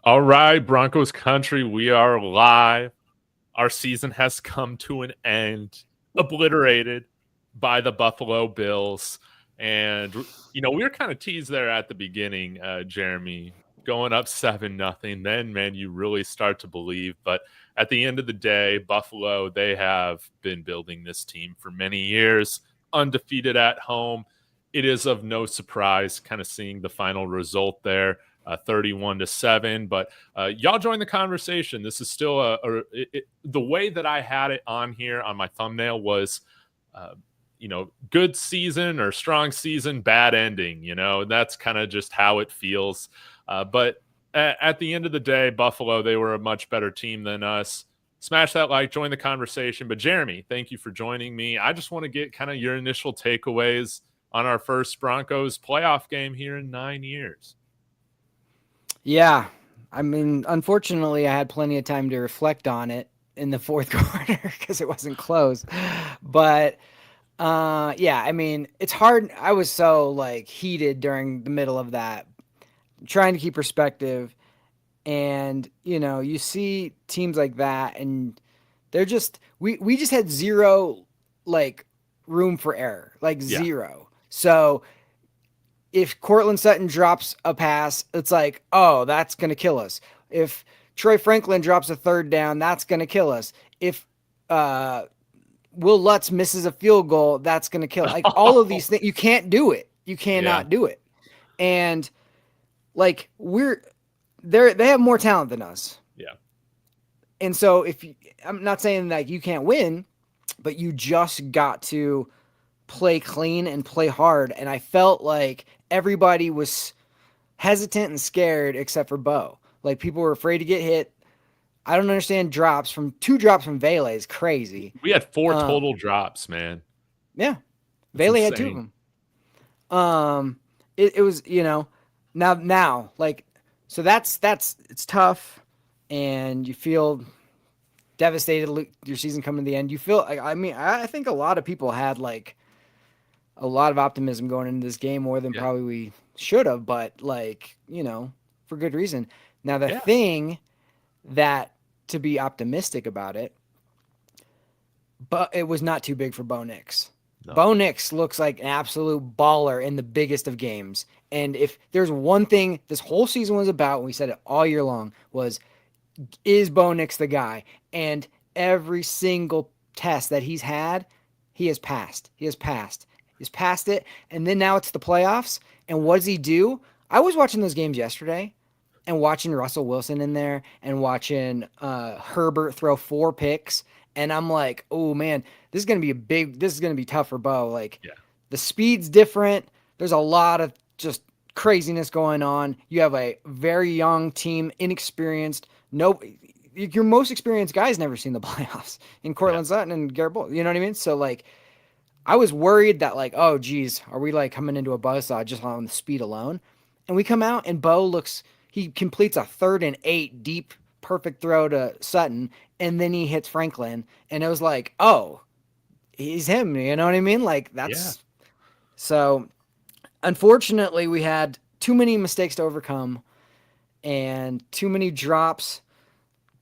All right, Broncos country, we are live. Our season has come to an end, obliterated by the Buffalo Bills. And, we were kind of teased there at the beginning, Jeremy, going up 7-0. Then, man, you really start to believe. But at the end of the day, Buffalo, they have been building this team for many years, undefeated at home. It is of no surprise kind of seeing the final result there. 31-7, but y'all join the conversation. This is still the way that I had it on here on my thumbnail was, good season or strong season, bad ending. That's kind of just how it feels. But at the end of the day, Buffalo, they were a much better team than us. Smash that like, join the conversation. But Jeremy, thank you for joining me. I just want to get kind of your initial takeaways on our first Broncos playoff game here in 9 years. Yeah. I mean, unfortunately, I had plenty of time to reflect on it in the fourth quarter because it wasn't close. But, I mean, it's hard. I was so, heated during the middle of that, trying to keep perspective. And, you see teams like that, and they're just – we just had zero, room for error, zero. So – if Courtland Sutton drops a pass, it's like, oh, that's going to kill us. If Troy Franklin drops a third down, that's going to kill us. If Will Lutz misses a field goal, that's going to kill us. All of these things, you can't do it. You cannot do it. And, they have more talent than us. Yeah. And so I'm not saying you can't win, but you just got to play clean and play hard. And I felt like everybody was hesitant and scared except for Bo. People were afraid to get hit. I don't understand two drops from Vele is crazy. We had 4 total drops, man. Yeah. Vele had 2 of them. It was, now, so that's it's tough, and you feel devastated your season coming to the end. You feel, I think a lot of people had a lot of optimism going into this game, more than probably we should have, but for good reason. Now the thing that to be optimistic about it, but it was not too big for Bo Nix. No. Bo Nix looks like an absolute baller in the biggest of games. And if there's one thing this whole season was about, and we said it all year long, is Bo Nix the guy? And every single test that he's had, he has passed. He's passed it, and then now it's the playoffs. And what does he do? I was watching those games yesterday and watching Russell Wilson in there and watching Herbert throw 4 picks, and I'm like, oh man, this is going to be tough for Bo. The speed's different. There's a lot of just craziness going on. You have a very young team, inexperienced. Your most experienced guy's never seen the playoffs in Courtland Sutton and Garrett Bowles. You know what I mean? So I was worried that oh geez, are we coming into a buzzsaw just on the speed alone? And we come out and Bo he completes a 3rd and 8 deep, perfect throw to Sutton, and then he hits Franklin, and it was oh, he's him. You know what I mean? So unfortunately we had too many mistakes to overcome and too many drops,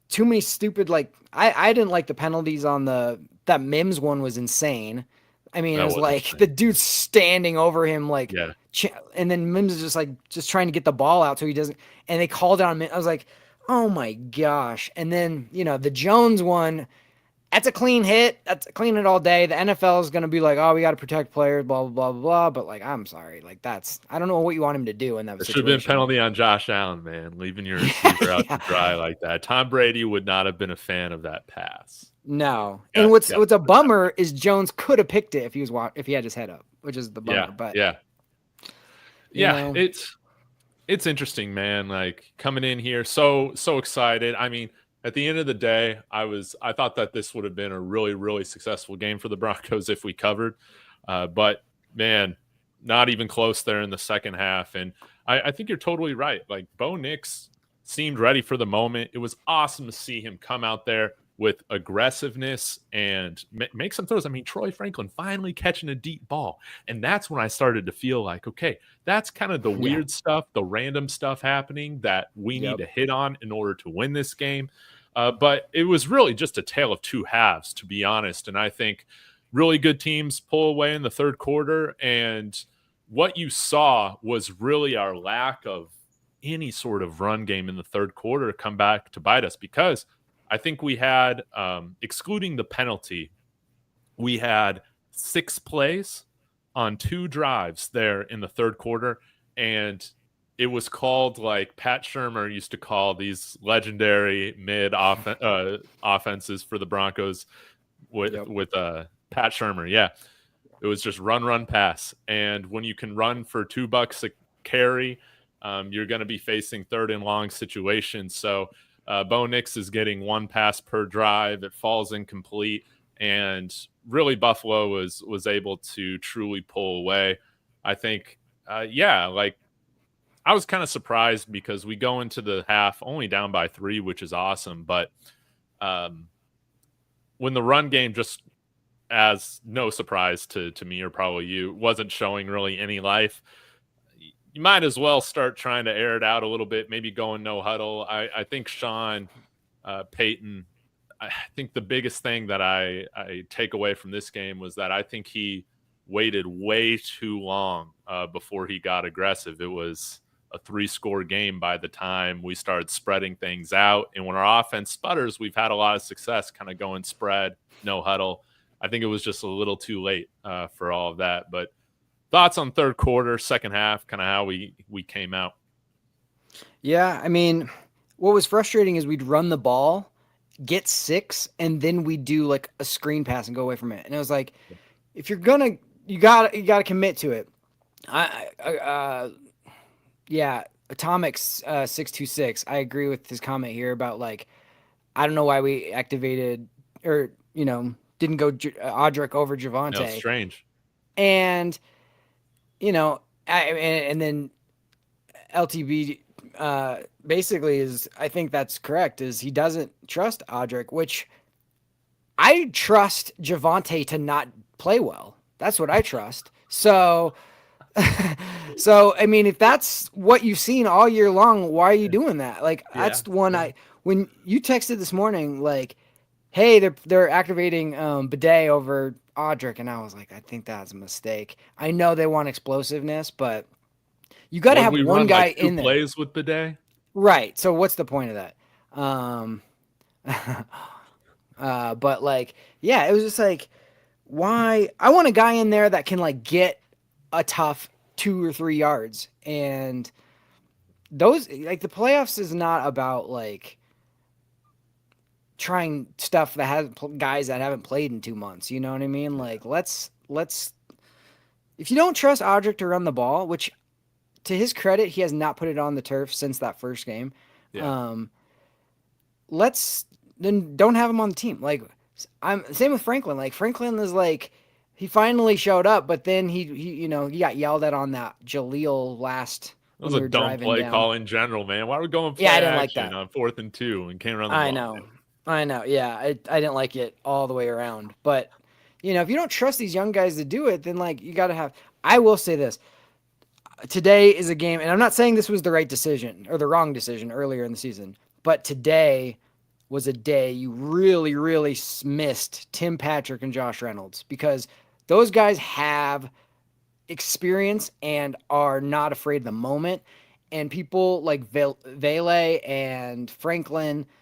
too many stupid, I didn't like the penalties on that Mims one was insane. I mean, it was the dude standing over him, and then Mims is just trying to get the ball out so he doesn't, and they called it on Mims. I was like, oh my gosh. And then, the Jones one, that's a clean hit. That's a clean hit all day. The NFL is going to be oh, we got to protect players, blah, blah, blah, blah. But I'm sorry. I don't know what you want him to do in that situation. Should have been a penalty on Josh Allen, man, leaving your receiver out to dry like that. Tom Brady would not have been a fan of that pass. No. And what's a bummer is Jones could have picked it if he had his head up, which is the bummer. It's interesting, man. Coming in here so excited. I mean, at the end of the day, I thought that this would have been a really, really successful game for the Broncos if we covered. But man, not even close there in the second half. And I think you're totally right. Bo Nix seemed ready for the moment. It was awesome to see him come out there, with aggressiveness and make some throws. I mean, Troy Franklin finally catching a deep ball. And that's when I started to feel like, okay, that's kind of the weird stuff, the random stuff happening that we need to hit on in order to win this game. But it was really just a tale of two halves, to be honest. And I think really good teams pull away in the third quarter. And what you saw was really our lack of any sort of run game in the third quarter come back to bite us, because I think we had, excluding the penalty, we had 6 plays on 2 drives there in the third quarter. And it was called, like Pat Shurmur used to call these legendary offenses for the Broncos with Pat Shurmur. Yeah. It was just run, pass. And when you can run for $2 a carry, you're going to be facing third and long situations. So Bo Nix is getting 1 pass per drive. It falls incomplete. And really Buffalo was able to truly pull away. I think, like I was kind of surprised because we go into the half only down by 3, which is awesome. But when the run game, just as no surprise to me or probably you, wasn't showing really any life, you might as well start trying to air it out a little bit, maybe going no huddle. I think Sean Payton, I think the biggest thing that I take away from this game was that I think he waited way too long before he got aggressive. It was a 3-score game by the time we started spreading things out. And when our offense sputters, we've had a lot of success kind of going spread, no huddle. I think it was just a little too late for all of that. But thoughts on third quarter, second half, kind of how we came out? Yeah, I mean, what was frustrating is we'd run the ball, get 6, and then we'd do like a screen pass and go away from it. And it was like, if you're gonna, you gotta commit to it. Atomics 626. I agree with his comment here about like, I don't know why we activated or didn't go Audric over Javonte. No, strange. And and then LTB basically is, I think that's correct, is he doesn't trust Audric, which I trust Javonte to not play well. That's what I trust. So I mean, if that's what you've seen all year long, why are you doing that? Like, that's the one when you texted this morning, like, hey, they're activating Bidet over Audric, and I was like, I think that's a mistake. I know they want explosiveness, but you got to have one guy like 2 in there. Plays with Bidet, right? So what's the point of that? But like, yeah, it was just like, why? I want a guy in there that can like get a tough 2 or 3 yards, and those, like, the playoffs is not about like trying stuff that has guys that haven't played in 2 months. You know what I mean? Like, let's if you don't trust Audric to run the ball, which to his credit, he has not put it on the turf since that first game. Then don't have him on the team. Like, I'm same with Franklin. Like, Franklin is like, he finally showed up, but then he got yelled at on that Jaleel last. It was a dumb play call in general, man. Why are we going play I didn't like that on 4th and 2 and can't run the ball? I know. Yeah, I didn't like it all the way around. But, if you don't trust these young guys to do it, then, like, you got to have – I will say this. Today is a game – and I'm not saying this was the right decision or the wrong decision earlier in the season, but today was a day you really, really missed Tim Patrick and Josh Reynolds, because those guys have experience and are not afraid of the moment. And people like Vele and Franklin –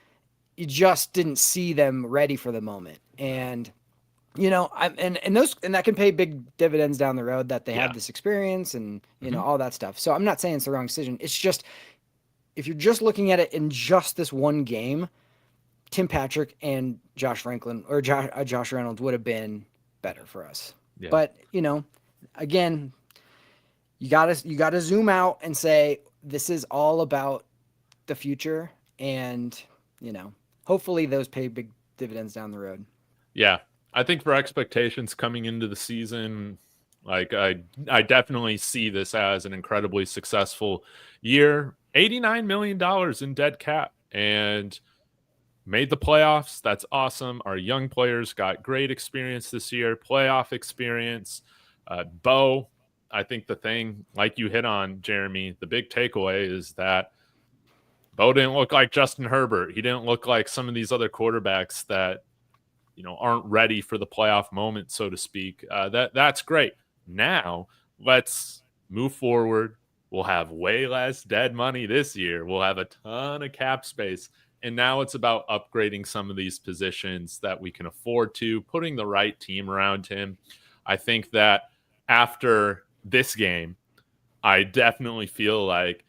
you just didn't see them ready for the moment. And, and that can pay big dividends down the road, that they have this experience and, all that stuff. So I'm not saying it's the wrong decision. It's just, if you're just looking at it in just this one game, Tim Patrick and Josh Franklin or Josh Reynolds would have been better for us. Yeah. But, again, you gotta zoom out and say, this is all about the future. And, hopefully those pay big dividends down the road. Yeah. I think for expectations coming into the season, like I definitely see this as an incredibly successful year. $89 million in dead cap. And made the playoffs. That's awesome. Our young players got great experience this year, playoff experience. Bo, I think the thing, like you hit on, Jeremy, the big takeaway is that Bo didn't look like Justin Herbert. He didn't look like some of these other quarterbacks that, aren't ready for the playoff moment, so to speak. That's great. Now let's move forward. We'll have way less dead money this year. We'll have a ton of cap space. And now it's about upgrading some of these positions that we can afford to, putting the right team around him. I think that after this game, I definitely feel like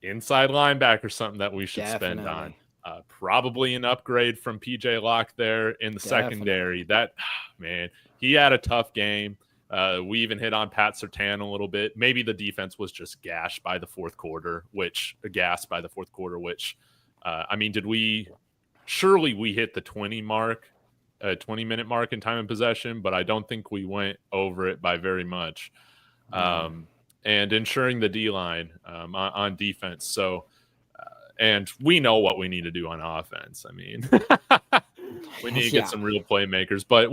inside linebacker something that we should spend on. Probably an upgrade from PJ Locke there in the secondary. That, man, he had a tough game. We even hit on Pat Surtain a little bit. Maybe the defense was just gassed by the fourth quarter, which I mean, surely we hit the 20-minute mark in time and possession, but I don't think we went over it by very much. And ensuring the D-line on defense. So, and we know what we need to do on offense. I mean, we need to get some real playmakers. But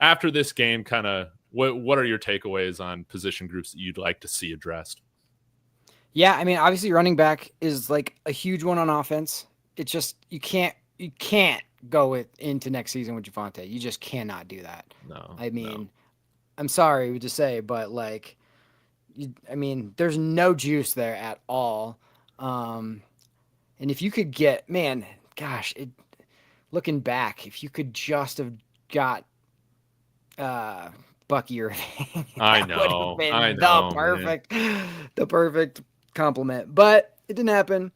after this game, what are your takeaways on position groups that you'd like to see addressed? Yeah, I mean, obviously running back is like a huge one on offense. It's just you can't go into next season with Javonte. You just cannot do that. No. I mean, I'm sorry to say, but like, there's no juice there at all. And if you could get, looking back, if you could just have got Bucky Irving, I know, the perfect compliment, but it didn't happen.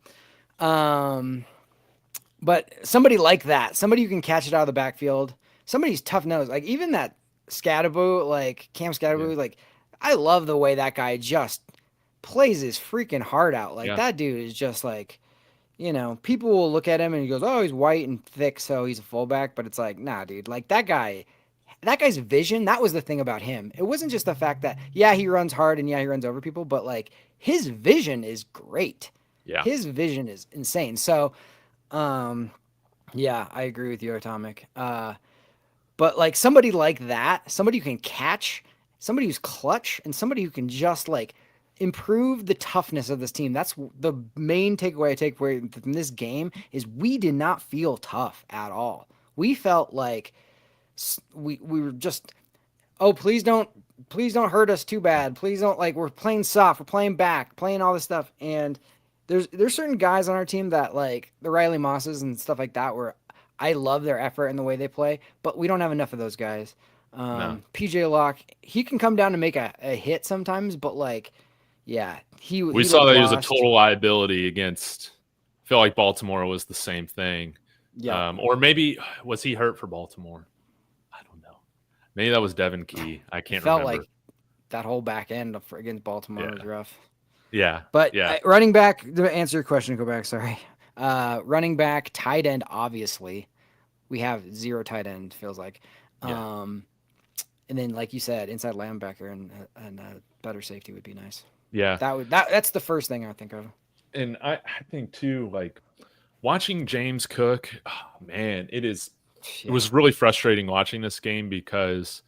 But somebody like that, somebody who can catch it out of the backfield, somebody's tough nose, like even that Scatterbo, like Cam Scatterbo, like I love the way that guy just plays his freaking heart out. Like that dude is just like, people will look at him and he goes, oh, he's white and thick, so he's a fullback. But it's like, nah, dude, like that guy's vision, that was the thing about him. It wasn't just the fact that, he runs hard and he runs over people, but like his vision is great. Yeah. His vision is insane. So, I agree with you, Atomic. But like somebody like that, somebody who can catch, somebody who's clutch, and somebody who can just like improve the toughness of this team. That's the main takeaway I take away from this game is we did not feel tough at all. We felt like we were just, please don't hurt us too bad. Please don't, like, we're playing soft, we're playing back, playing all this stuff. And there's certain guys on our team that, like the Riley Mosses and stuff like that, where I love their effort and the way they play, but we don't have enough of those guys. PJ Locke, he can come down and make a hit sometimes, but like, we saw that he was a total liability against. I feel like Baltimore was the same thing. Yeah. Or maybe was he hurt for Baltimore? I don't know. Maybe that was Devin Key. I can't remember. Felt like that whole back end against Baltimore was rough. Yeah. But running back, to answer your question, go back. Sorry. Running back, tight end. Obviously, we have zero tight end. Feels like. And then, like you said, inside linebacker and better safety would be nice. Yeah, that's the first thing I think of. And I think too, like watching James Cook, man, it was really frustrating watching this game because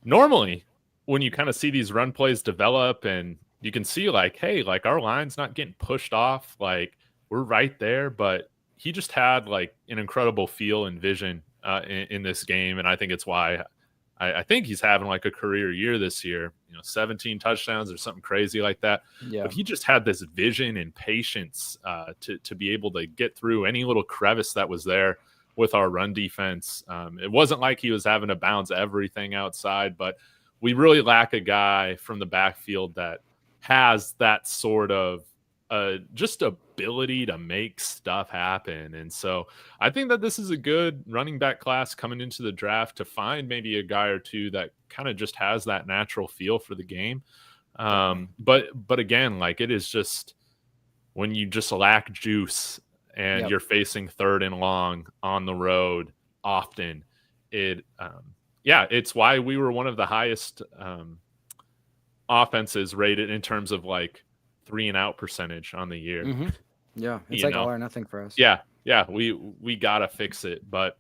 normally when you kind of see these run plays develop and you can see like, hey, like our line's not getting pushed off, like we're right there, but he just had like an incredible feel and vision in this game, and I think it's why I think he's having like a career year this year, 17 touchdowns or something crazy like that. Yeah. But he just had this vision and patience to be able to get through any little crevice that was there with our run defense. It wasn't like he was having to bounce everything outside, but we really lack a guy from the backfield that has that sort of just ability to make stuff happen. And so I think that this is a good running back class coming into the draft to find maybe a guy or two that kind of just has that natural feel for the game. But again, like it is just when you just lack juice and you're facing third and long on the road often, it's why we were one of the highest offenses rated in terms of like 3-and-out percentage on the year. Mm-hmm. Yeah, it's like all or nothing for us. Yeah, yeah, we gotta fix it. But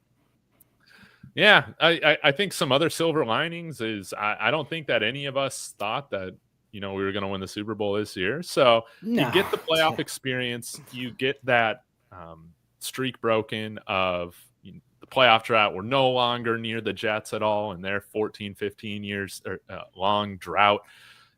yeah, I think some other silver linings is I don't think that any of us thought that we were going to win the Super Bowl this year. So you No. get the playoff experience, you get that streak broken of the playoff drought. We're no longer near the Jets at all in their 14, 15 years long drought.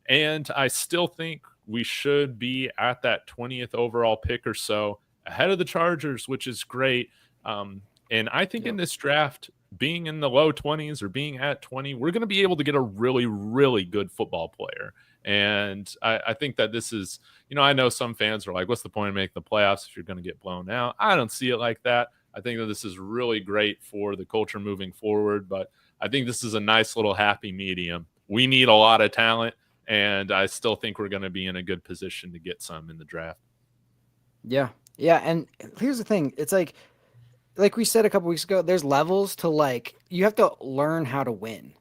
And I still think we should be at that 20th overall pick or so ahead of the Chargers, which is great. And I think in this draft, being in the low 20s or being at 20, we're going to be able to get a really, really good football player. And I think that this is, I know some fans are like, what's the point of making the playoffs if you're going to get blown out? I don't see it like that. I think that this is really great for the culture moving forward. But I think this is a nice little happy medium. We need a lot of talent, and I still think we're going to be in a good position to get some in the draft. Yeah. Yeah. And here's the thing. It's like we said a couple weeks ago, there's levels to like, you have to learn how to win.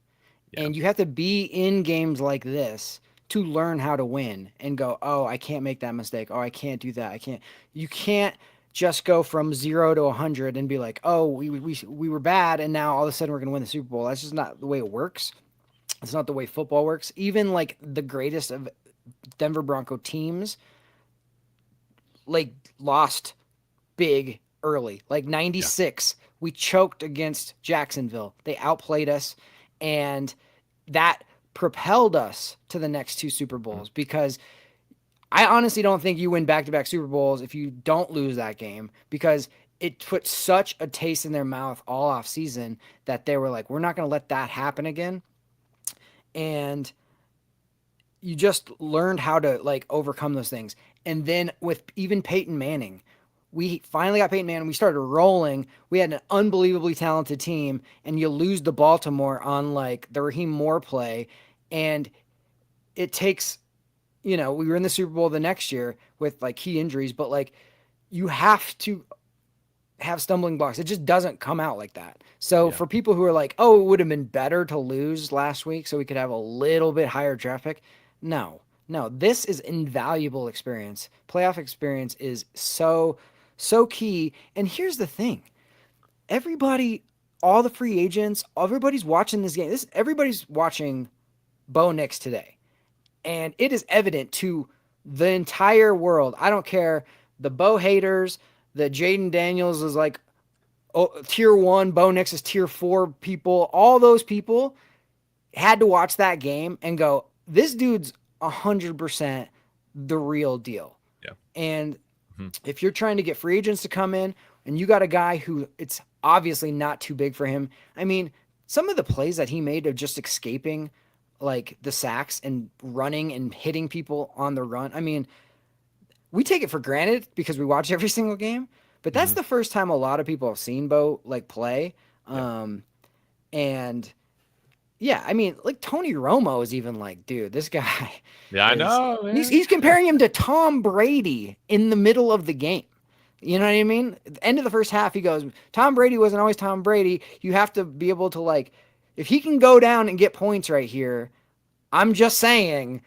Yeah. And you have to be in games like this to learn how to win and go, oh, I can't make that mistake. Oh, I can't do that. You can't just go from 0 to 100 and be like, oh, we were bad and now all of a sudden we're going to win the Super Bowl. That's just not the way it works. It's not the way football works. Even like the greatest of Denver Bronco teams, like lost big early. Like 96, we choked against Jacksonville. They outplayed us, and that propelled us to the next 2 Super Bowls, because I honestly don't think you win back-to-back Super Bowls if you don't lose that game, because it put such a taste in their mouth all off season that they were like, we're not going to let that happen again. And you just learned how to like overcome those things. And then with even Peyton Manning, we finally got Peyton Manning. We started rolling. We had an unbelievably talented team, and you lose to Baltimore on like the Raheem Moore play. And it takes, we were in the Super Bowl the next year with like key injuries, but like you have to have stumbling blocks. It just doesn't come out like that. So for people who are like, oh, it would have been better to lose last week so we could have a little bit higher draft pick. No, this is invaluable experience. Playoff experience is so key. And here's the thing. Everybody, all the free agents, everybody's watching this game. Everybody's watching Bo Nix today. And it is evident to the entire world. I don't care. The Bo haters, the Jaden Daniels is like tier 1, Bo Nix is tier 4 people. All those people had to watch that game and go, this dude's 100% the real deal. Yeah. And if you're trying to get free agents to come in and you got a guy who it's obviously not too big for him. I mean, some of the plays that he made of just escaping like the sacks and running and hitting people on the run. I mean, we take it for granted because we watch every single game, but that's the first time a lot of people have seen Bo like play. And yeah, I mean, like Tony Romo is even like, dude, this guy. Yeah, I know. Man. He's comparing him to Tom Brady in the middle of the game. You know what I mean? At the end of the first half, he goes, Tom Brady wasn't always Tom Brady. You have to be able to like, if he can go down and get points right here, I'm just saying,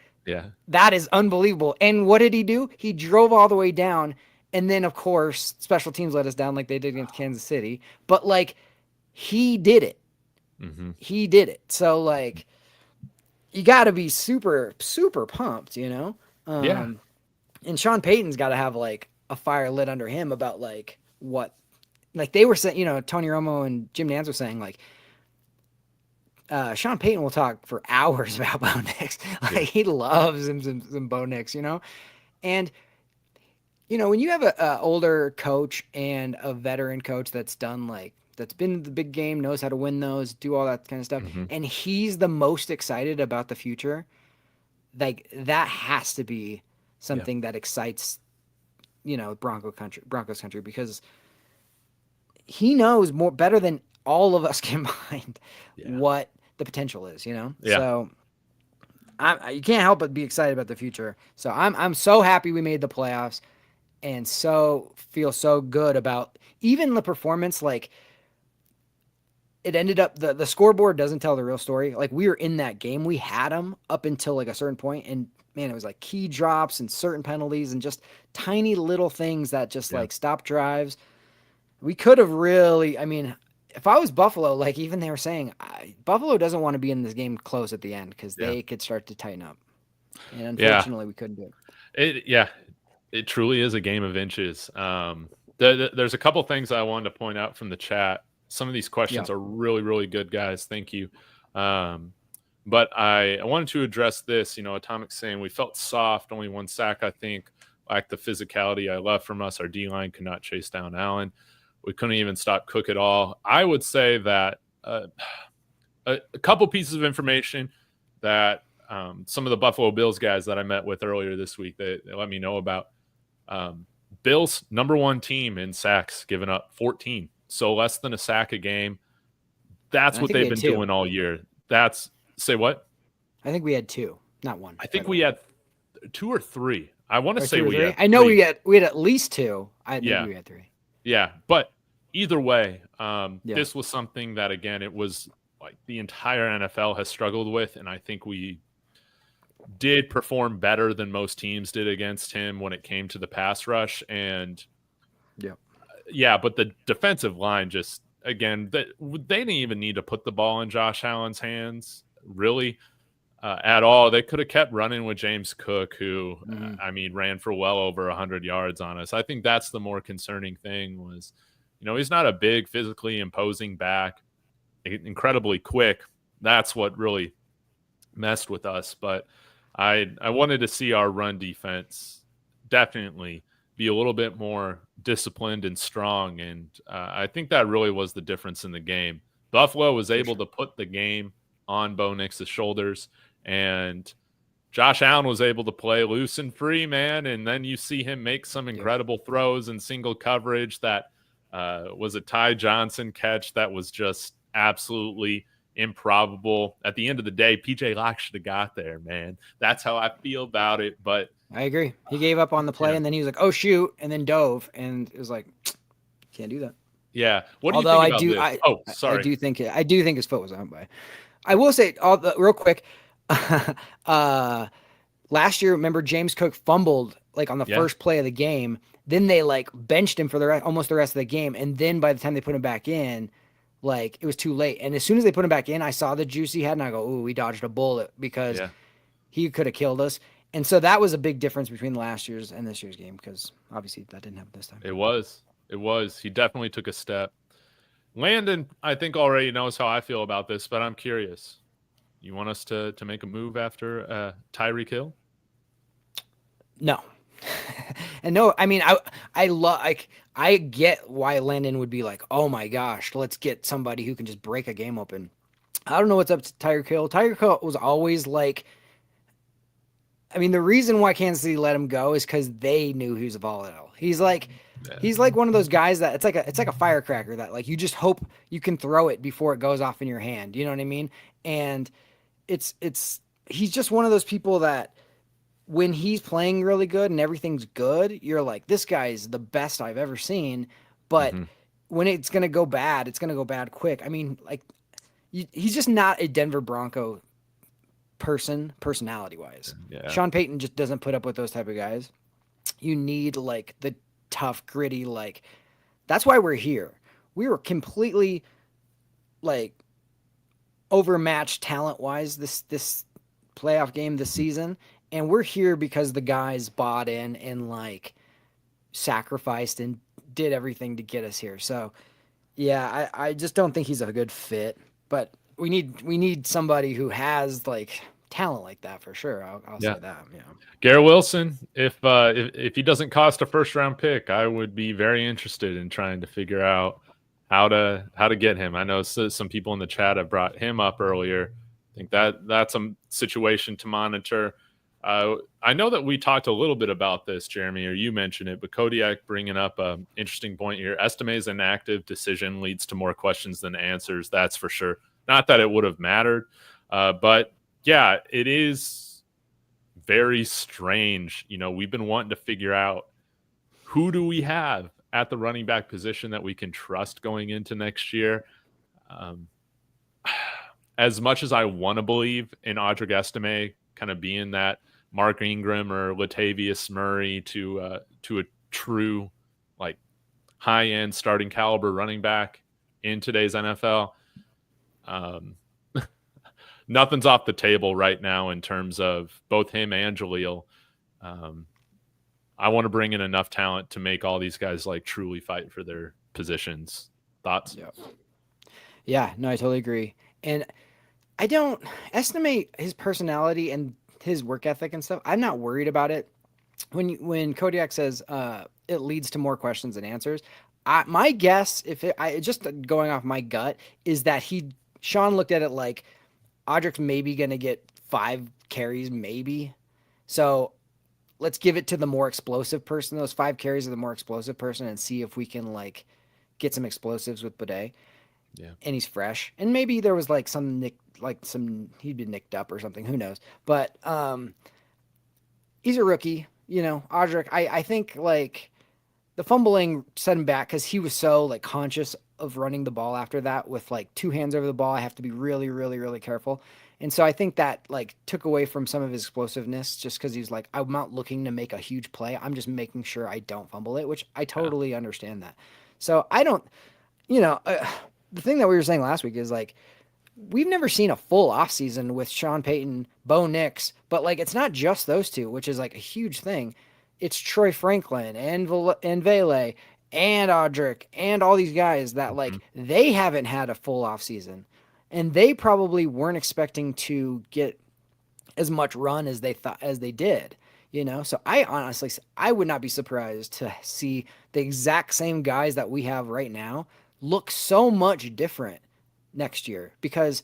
that is unbelievable. And what did he do? He drove all the way down. And then, of course, special teams let us down like they did against Kansas City. But like, he did it. He did it. So like, you got to be super, super pumped, And Sean Payton's got to have like a fire lit under him about like what, like they were saying, Tony Romo and Jim Nantz were saying like, Sean Payton will talk for hours about Bo Nix. Like he loves him some Bo Nix, And when you have a older coach and a veteran coach that's been in the big game, knows how to win those, do all that kind of stuff, and he's the most excited about the future, like that has to be something that excites, Broncos country, because he knows better than all of us combined what the potential is, So you can't help but be excited about the future. So I'm so happy we made the playoffs and feel so good about even the performance. Like it ended up, the scoreboard doesn't tell the real story. Like we were in that game, we had them up until like a certain point, and man, it was like key drops and certain penalties and just tiny little things that just like stop drives. We could have really, I mean, if I was Buffalo, like even they were saying, Buffalo doesn't want to be in this game close at the end because they could start to tighten up. And unfortunately, we couldn't do it. It truly is a game of inches. There's a couple things I wanted to point out from the chat. Some of these questions are really, really good, guys. Thank you. But I wanted to address this. Atomic's saying we felt soft, only one sack, I think. Lacked the physicality I left from us. Our D-line could not chase down Allen. We couldn't even stop Cook at all. I would say that a couple pieces of information that some of the Buffalo Bills guys that I met with earlier this week, they let me know about. Bills, number one team in sacks, giving up 14. So less than a sack a game. That's what they've been doing all year. Say what? I think we had 2, not 1. I think we had 2 or 3. I want to say we had 3. I know we had at least 2. I think we had 3. Yeah, but either way, this was something that, again, it was like the entire NFL has struggled with, and I think we did perform better than most teams did against him when it came to the pass rush. And but the defensive line just, again, they didn't even need to put the ball in Josh Allen's hands, really, at all. They could have kept running with James Cook, who, ran for well over 100 yards on us. I think that's the more concerning thing was, he's not a big, physically imposing back, incredibly quick. That's what really messed with us. But I wanted to see our run defense definitely be a little bit more disciplined and strong. And I think that really was the difference in the game. Buffalo was able to put the game on Bo Nix's shoulders, and Josh Allen was able to play loose and free, man. And then you see him make some incredible throws in single coverage. That was a Ty Johnson catch that was just absolutely improbable. At the end of the day, PJ Locke should have got there, man. That's how I feel about it. But I agree. He gave up on the play, and then he was like, "Oh shoot," and then dove, and it was like, can't do that. Yeah. What do you think about this? Sorry. I do think his foot was on by. I will say, real quick, last year, remember James Cook fumbled like on the first play of the game. Then they like benched him for almost the rest of the game, and then by the time they put him back in, like it was too late. And as soon as they put him back in, I saw the juice he had, and I go, "Ooh, we dodged a bullet," because he could have killed us. And so that was a big difference between last year's and this year's game, because obviously that didn't happen this time. It was. He definitely took a step. Landon, I think, already knows how I feel about this, but I'm curious. You want us to make a move after Tyreek Hill? No. And no, I mean, I get why Landon would be like, "Oh my gosh, let's get somebody who can just break a game open." I don't know what's up to Tyreek Hill. Tyreek Hill was always like, I mean, the reason why Kansas City let him go is because they knew he was volatile. He's like one of those guys that it's like a firecracker that like you just hope you can throw it before it goes off in your hand. You know what I mean? And he's just one of those people that when he's playing really good and everything's good, you're like, this guy's the best I've ever seen. But when it's gonna go bad, it's gonna go bad quick. I mean, like he's just not a Denver Bronco personality wise. Sean Payton just doesn't put up with those type of guys. You need like the tough, gritty, like that's why we're here. We were completely like overmatched talent wise this playoff game this season, and we're here because the guys bought in and like sacrificed and did everything to get us here. So yeah, I just don't think he's a good fit, but we need somebody who has like talent like that for sure. I'll say that. Yeah. Garrett Wilson, if he doesn't cost a first round pick, I would be very interested in trying to figure out how to get him. I know some people in the chat have brought him up earlier. I think that's a situation to monitor. I know that we talked a little bit about this, Jeremy, or you mentioned it, but Kodiak bringing up an interesting point here. Esteme's inactive decision leads to more questions than answers. That's for sure. Not that it would have mattered, but yeah, it is very strange. You know, we've been wanting to figure out who do we have at the running back position that we can trust going into next year. As much as I want to believe in Audric Estime kind of being that Mark Ingram or Latavius Murray to a true like high-end starting caliber running back in today's NFL. Nothing's off the table right now in terms of both him and Jaleel. I want to bring in enough talent to make all these guys like truly fight for their positions. Thoughts? Yeah, no, I totally agree. And I don't estimate his personality and his work ethic and stuff. I'm not worried about it. When Kodiak says it leads to more questions than answers, my guess, just going off my gut, is that Sean looked at it like Audrick's maybe going to get 5 carries, maybe. So let's give it to the more explosive person. Those 5 carries are the more explosive person, and see if we can like get some explosives with Bidet. Yeah. And he's fresh. And maybe there was like he'd been nicked up or something. Who knows? But he's a rookie, Audric. I think like the fumbling set him back because he was so like conscious of running the ball after that with like 2 hands over the ball. I have to be really, really, really careful. And so I think that like took away from some of his explosiveness just because he's like, I'm not looking to make a huge play. I'm just making sure I don't fumble it, which I totally understand that. So I don't, the thing that we were saying last week is like, we've never seen a full offseason with Sean Payton, Bo Nix, but like, it's not just those two, which is like a huge thing. It's Troy Franklin and Vele and Audric and all these guys that like, they haven't had a full offseason, and they probably weren't expecting to get as much run as they thought, as they did, So I honestly, I would not be surprised to see the exact same guys that we have right now look so much different next year, because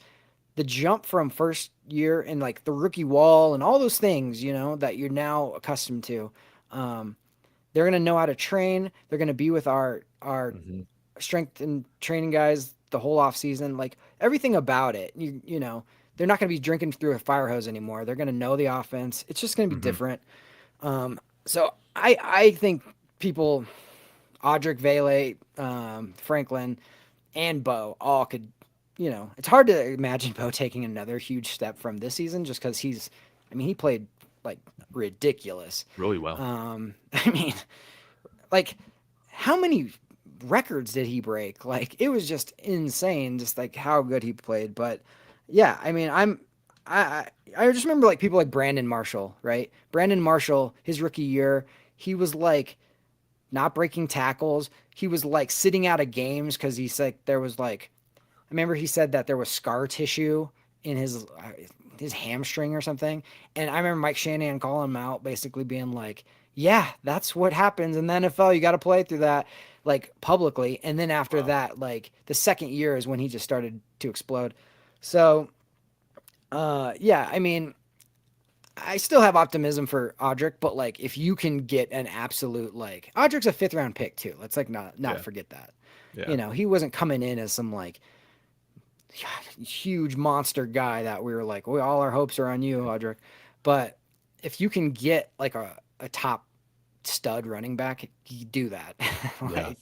the jump from first year and like the rookie wall and all those things, that you're now accustomed to, they're going to know how to train. They're going to be with our strength and training guys the whole off season, like everything about it, they're not going to be drinking through a fire hose anymore. They're going to know the offense. It's just going to be different. So I think people, Audric, Vele, Franklin, and Bo all could, it's hard to imagine Bo taking another huge step from this season just because he played like ridiculous. Really well. Like how many records did he break? Like it was just insane, just like how good he played. But yeah, I just remember like people like Brandon Marshall, right? Brandon Marshall, his rookie year, he was like not breaking tackles. He was like sitting out of games because he's like, there was like, I remember he said that there was scar tissue in his hamstring or something. And I remember Mike Shanahan calling him out, basically being like, yeah, that's what happens in the NFL. You got to play through that, like publicly. And then after that, like the second year is when he just started to explode. So, yeah, I still have optimism for Audric, but like if you can get an absolute, like Audric's a 5th round pick too. Let's like not forget that. Yeah. He wasn't coming in as some like huge monster guy that we were like, all our hopes are on you, Audric. But if you can get like a top stud running back, you do that. Like,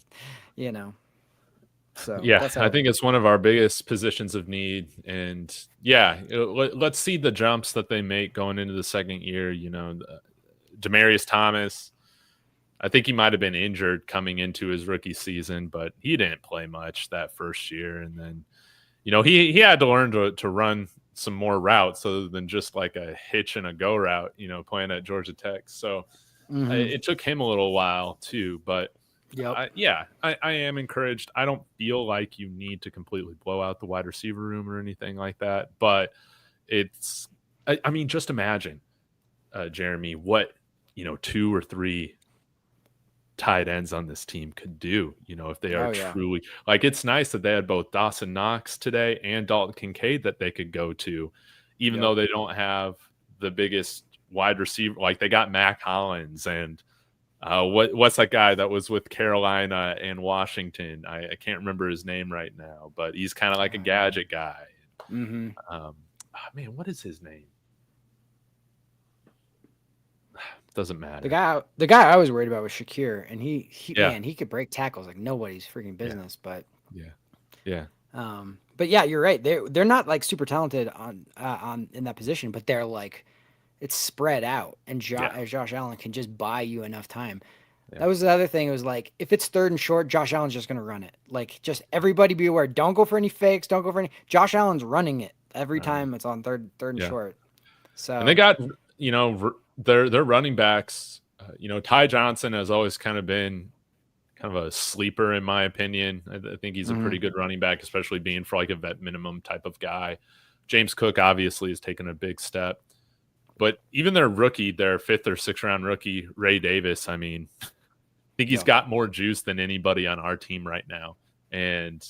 So yeah, I think it's one of our biggest positions of need. And yeah, let's see the jumps that they make going into the second year. Demaryius Thomas, I think he might have been injured coming into his rookie season, but he didn't play much that first year. And then, he had to learn to run some more routes other than just like a hitch and a go route, playing at Georgia Tech. So it took him a little while too, but I am encouraged. I don't feel like you need to completely blow out the wide receiver room or anything like that, but just imagine, Jeremy, what, 2 or 3 tight ends on this team could do, if they are truly like, it's nice that they had both Dawson Knox today and Dalton Kincaid that they could go to, even though they don't have the biggest wide receiver. Like they got Mac Hollins and what's that guy that was with Carolina and Washington? I can't remember his name right now, but he's kind of like a gadget guy. Man, what is his name? Doesn't matter. The guy I was worried about was Shakir, and he could break tackles like nobody's freaking business. But but yeah, you're right. They're not like super talented on in that position, but they're like, it's spread out, and Josh Allen can just buy you enough time. That was the other thing. It was like, if it's 3rd and short, Josh Allen's just going to run it. Like, just everybody be aware. Don't go for any fakes. Don't go for any. Josh Allen's running it every time it's on third and short. So, and they got, their running backs. Ty Johnson has always kind of been kind of a sleeper in my opinion. I think he's a pretty good running back, especially being for like a vet minimum type of guy. James Cook obviously has taken a big step, but even their rookie, their 5th or 6th round rookie, Ray Davis, I mean, I think he's got more juice than anybody on our team right now. And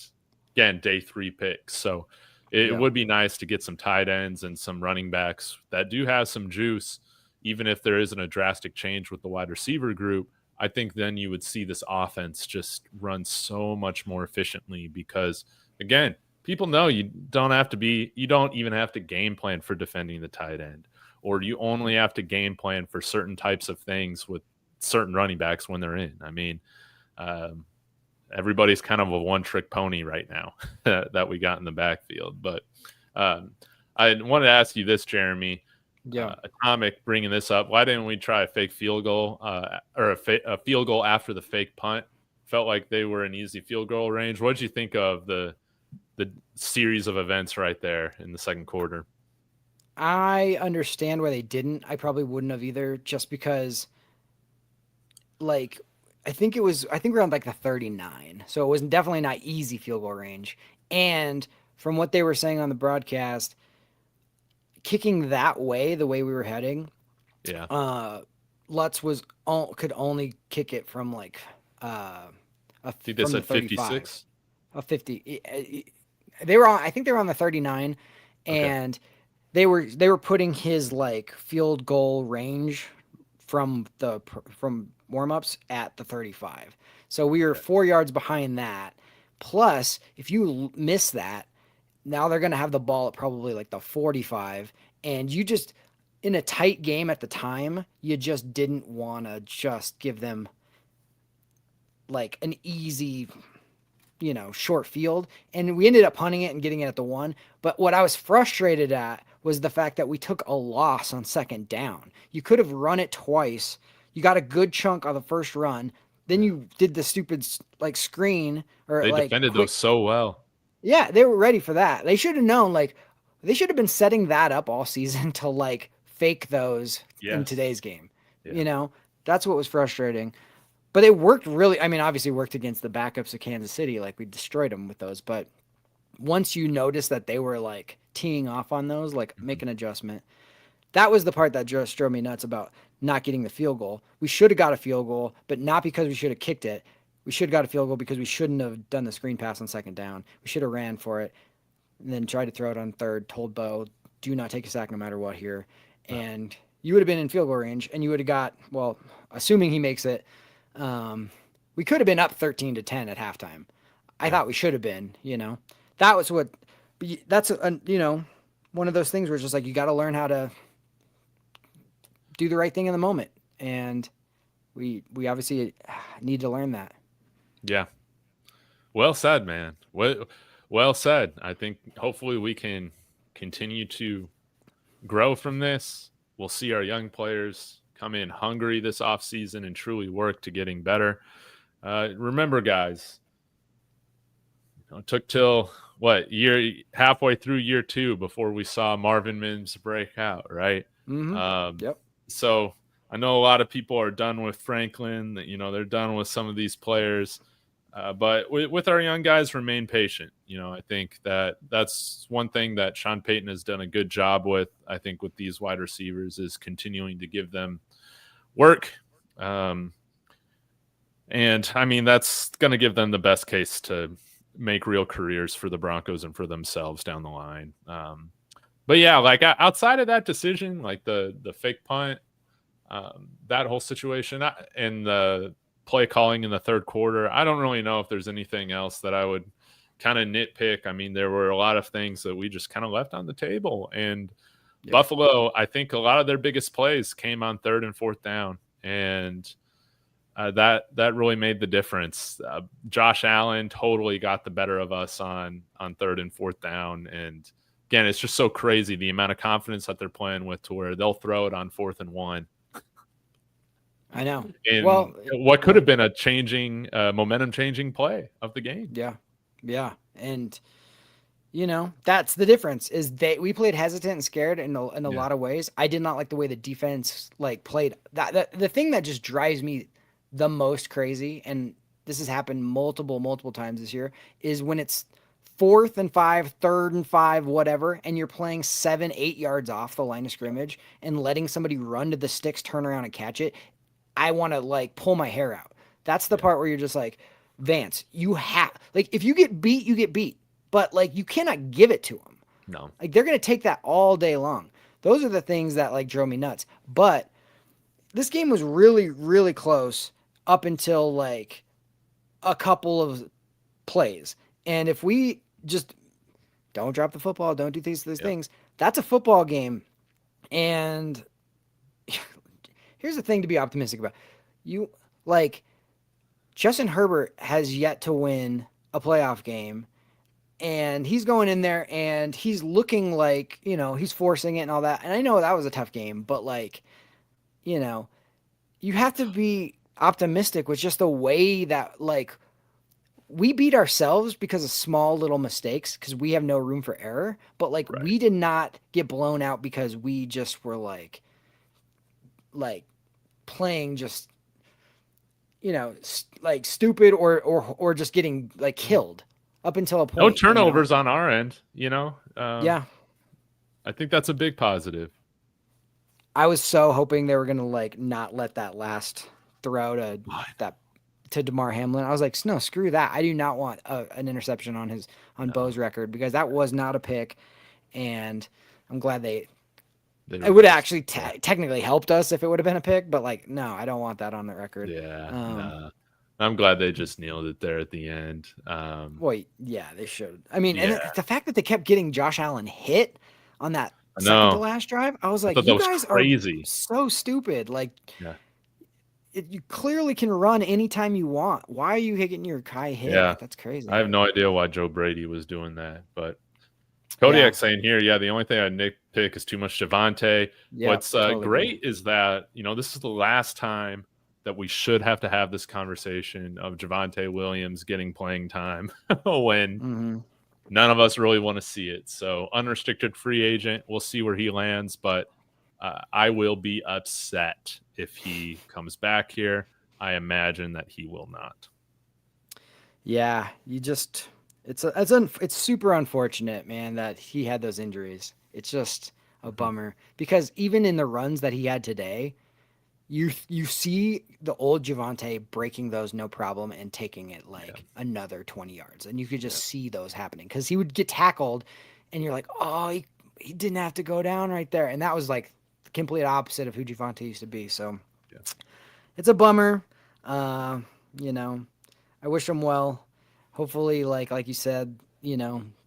again, day 3 picks. So it would be nice to get some tight ends and some running backs that do have some juice, even if there isn't a drastic change with the wide receiver group. I think then you would see this offense just run so much more efficiently because, again, people know you don't even have to game plan for defending the tight end, or you only have to game plan for certain types of things with certain running backs when they're in. I mean, everybody's kind of a one-trick pony right now that we got in the backfield. But I wanted to ask you this, Jeremy. Atomic bringing this up. Why didn't we try a fake field goal or a field goal after the fake punt? Felt like they were in easy field goal range. What did you think of the series of events right there in the second quarter? I understand why they didn't. I probably wouldn't have either, just because, like, I think we're on like the 39. So it was definitely not easy field goal range. And from what they were saying on the broadcast, kicking that way, the way we were heading, Lutz could only kick it from like I think they said 56, a 50. I think they were on the 39, and they were putting his like field goal range from warm-ups at the 35. So we were 4 yards behind that. Plus, if you miss that, now they're going to have the ball at probably like the 45, and you just, in a tight game at the time, you just didn't want to just give them like an easy, short field. And we ended up punting it and getting it at the 1. But what I was frustrated at was the fact that we took a loss on 2nd down. You could have run it twice. You got a good chunk on the first run. Then you did the stupid like screen, or they defended those so well. Yeah, they were ready for that. They should have known, like, they should have been setting that up all season to like fake those in today's game. That's what was frustrating. But they worked obviously worked against the backups of Kansas City. Like, we destroyed them with those. But once you notice that they were like teeing off on those, like make an adjustment. That was the part that just drove me nuts about not getting the field goal. We should have got a field goal, but not because we should have kicked it. We should have got a field goal because we shouldn't have done the screen pass on 2nd down. We should have ran for it and then tried to throw it on 3rd, told Bo, do not take a sack no matter what here. And you would have been in field goal range, and you would have got, well, assuming he makes it, we could have been up 13-10 at halftime. I thought we should have been, That was that's one of those things where it's just like, you got to learn how to do the right thing in the moment. And we obviously need to learn that. Yeah. Well said, man. Well said. I think hopefully we can continue to grow from this. We'll see our young players come in hungry this offseason and truly work to getting better. Remember, guys, it took till halfway through year 2 before we saw Marvin Mims break out, right? Yep. So I know a lot of people are done with Franklin. They're done with some of these players. But with our young guys, remain patient. I think that's one thing that Sean Payton has done a good job with. I think with these wide receivers is continuing to give them work. And I mean, that's going to give them the best case to make real careers for the Broncos and for themselves down the line. But yeah, like outside of that decision, like the fake punt, that whole situation and the play calling in the 3rd quarter, I don't really know if there's anything else that I would kind of nitpick. I mean, there were a lot of things that we just kind of left on the table. And Buffalo, I think a lot of their biggest plays came on 3rd and 4th down. And that really made the difference. Josh Allen totally got the better of us on 3rd and 4th down. And again, it's just so crazy the amount of confidence that they're playing with to where they'll throw it on 4th and 1. I know. in Well, what could have been a changing, momentum changing play of the game. yeah, yeah, and that's the difference. Is we played hesitant and scared in a lot of ways. I did not like the way the defense played. The thing that just drives me the most crazy, and this has happened multiple times this year, is when it's 4th and 5, 3rd and 5, whatever, and you're playing 7, 8 yards off the line of scrimmage and letting somebody run to the sticks, turn around and catch it. I want to pull my hair out. That's the part where you're just like, Vance, you have if you get beat, you get beat, but you cannot give it to them. No, They're gonna take that all day long. Those are the things that drove me nuts. But this game was really, really close up until a couple of plays, and if we just don't drop the football, don't do these things, that's a football game. And here's the thing to be optimistic about. Justin Herbert has yet to win a playoff game, and he's going in there and he's looking he's forcing it and all that. And I know that was a tough game, but you have to be optimistic with just the way that we beat ourselves because of small little mistakes because we have no room for error. But we did not get blown out because we just were playing just stupid or just getting killed up until a point. No turnovers on our end. Yeah, I think that's a big positive. I was so hoping they were gonna not let that last throw to Damar Hamlin. I was like, no, screw that. I do not want an interception on Bo's record because that was not a pick, and I'm glad it would have actually technically helped us if it would have been a pick, but no, I don't want that on the record. Yeah, I'm glad they just nailed it there at the end. Well, yeah, they should. I mean, and the fact that they kept getting Josh Allen hit on that second to last drive, I was like, you guys are so stupid. You clearly can run anytime you want. Why are you getting your guy hit? Yeah, that's crazy. I have no idea why Joe Brady was doing that, but Kodiak's saying here, the only thing I'd nitpick is too much Javonte. What's totally great is that, this is the last time that we should have to have this conversation of Javonte Williams getting playing time when none of us really want to see it. So unrestricted free agent, we'll see where he lands, but I will be upset if he comes back here. I imagine that he will not. Yeah, it's super unfortunate, man, that he had those injuries. It's just a bummer because even in the runs that he had today, you see the old Javonte breaking those no problem and taking it another 20 yards, and you could just see those happening because he would get tackled, and you're like, oh, he didn't have to go down right there, and that was the complete opposite of who Javonte used to be. So it's a bummer. I wish him well. Hopefully, like you said,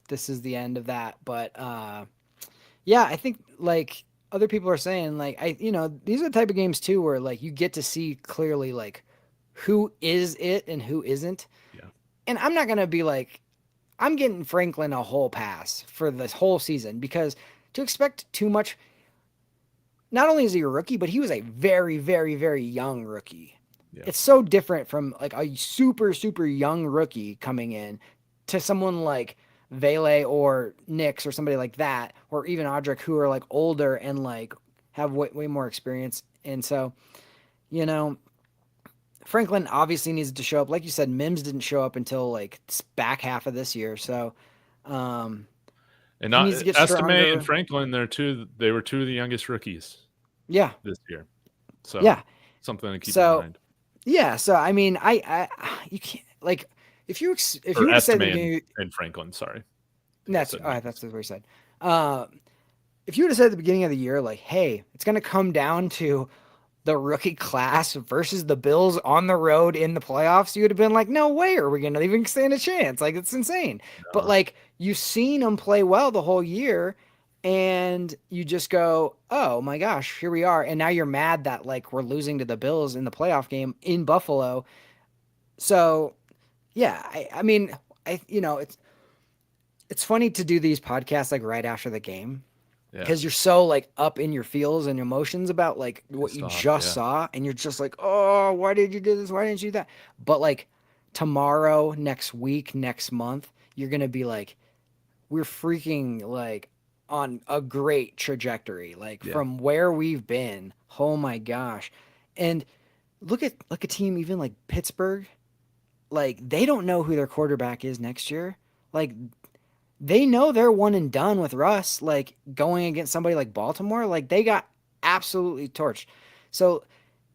this is the end of that. But I think other people are saying, these are the type of games too where you get to see clearly who is it and who isn't. Yeah. And I'm not gonna be I'm getting Franklin a whole pass for this whole season because to expect too much. Not only is he a rookie, but he was a very, very, very young rookie. Yeah. It's so different from a super, super young rookie coming in to someone like Vele or Nix or somebody like that, or even Audric, who are older and have way more experience. And so, Franklin obviously needs to show up. Like you said, Mims didn't show up until back half of this year. So, and not Estime and Franklin, they were two of the youngest rookies. Yeah, this year. So something to keep in mind. Yeah, so I mean, you can't if you would have said and Franklin, sorry. That's what we said. If you would have said at the beginning of the year, hey, it's going to come down to the rookie class versus the Bills on the road in the playoffs, you would have been like, no way are we going to even stand a chance. It's insane. No. But you've seen them play well the whole year, and you just go, oh my gosh, here we are. And now you're mad that we're losing to the Bills in the playoff game in Buffalo. So yeah, I mean, it's funny to do these podcasts right after the game because you're so like up in your feels and emotions about like what Pissed you off, just saw, and you're just like, oh, why did you do this? Why didn't you do that? But like tomorrow, next week, next month, you're gonna be like, we're freaking like on a great trajectory, like from where we've been. Oh my gosh. And look at like a team even like Pittsburgh, like they don't know who their quarterback is next year. Like they know they're one and done with Russ, like going against somebody like Baltimore, like they got absolutely torched. So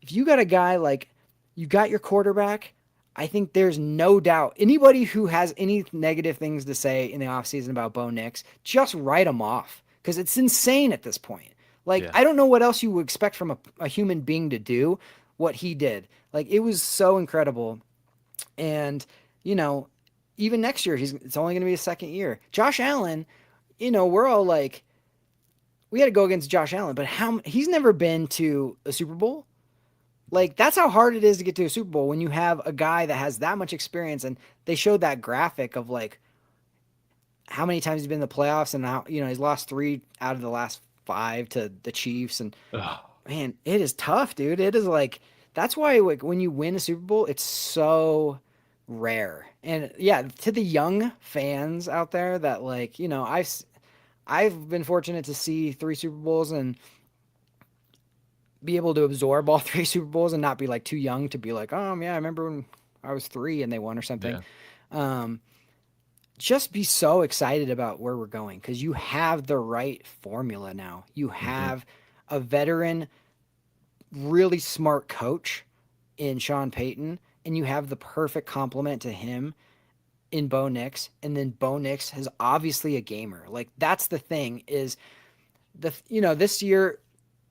if you got a guy like you got your quarterback, I think there's no doubt. Anybody who has any negative things to say in the offseason about Bo Nix, just write them off because it's insane at this point. Like, I don't know what else you would expect from a human being to do what he did. Like, it was so incredible. And, you know, even next year, it's only going to be a second year. Josh Allen, you know, we're all like, we had to go against Josh Allen, but he's never been to a Super Bowl. Like, that's how hard it is to get to a Super Bowl when you have a guy that has that much experience. And they showed that graphic of like how many times he's been in the playoffs, and how, you know, he's lost 3 out of the last 5 to the Chiefs. And man, it is tough, dude. It is like, that's why like when you win a Super Bowl, it's so rare. And yeah, to the young fans out there that like, you know, I've been fortunate to see 3 Super Bowls and be able to absorb all 3 Super Bowls and not be like too young to be like, yeah, I remember when I was 3 and they won or something. Just be so excited about where we're going because you have the right formula now. You have a veteran, really smart coach in Sean Payton, and you have the perfect complement to him in Bo Nix. And then Bo Nix is obviously a gamer. Like, that's the thing is this year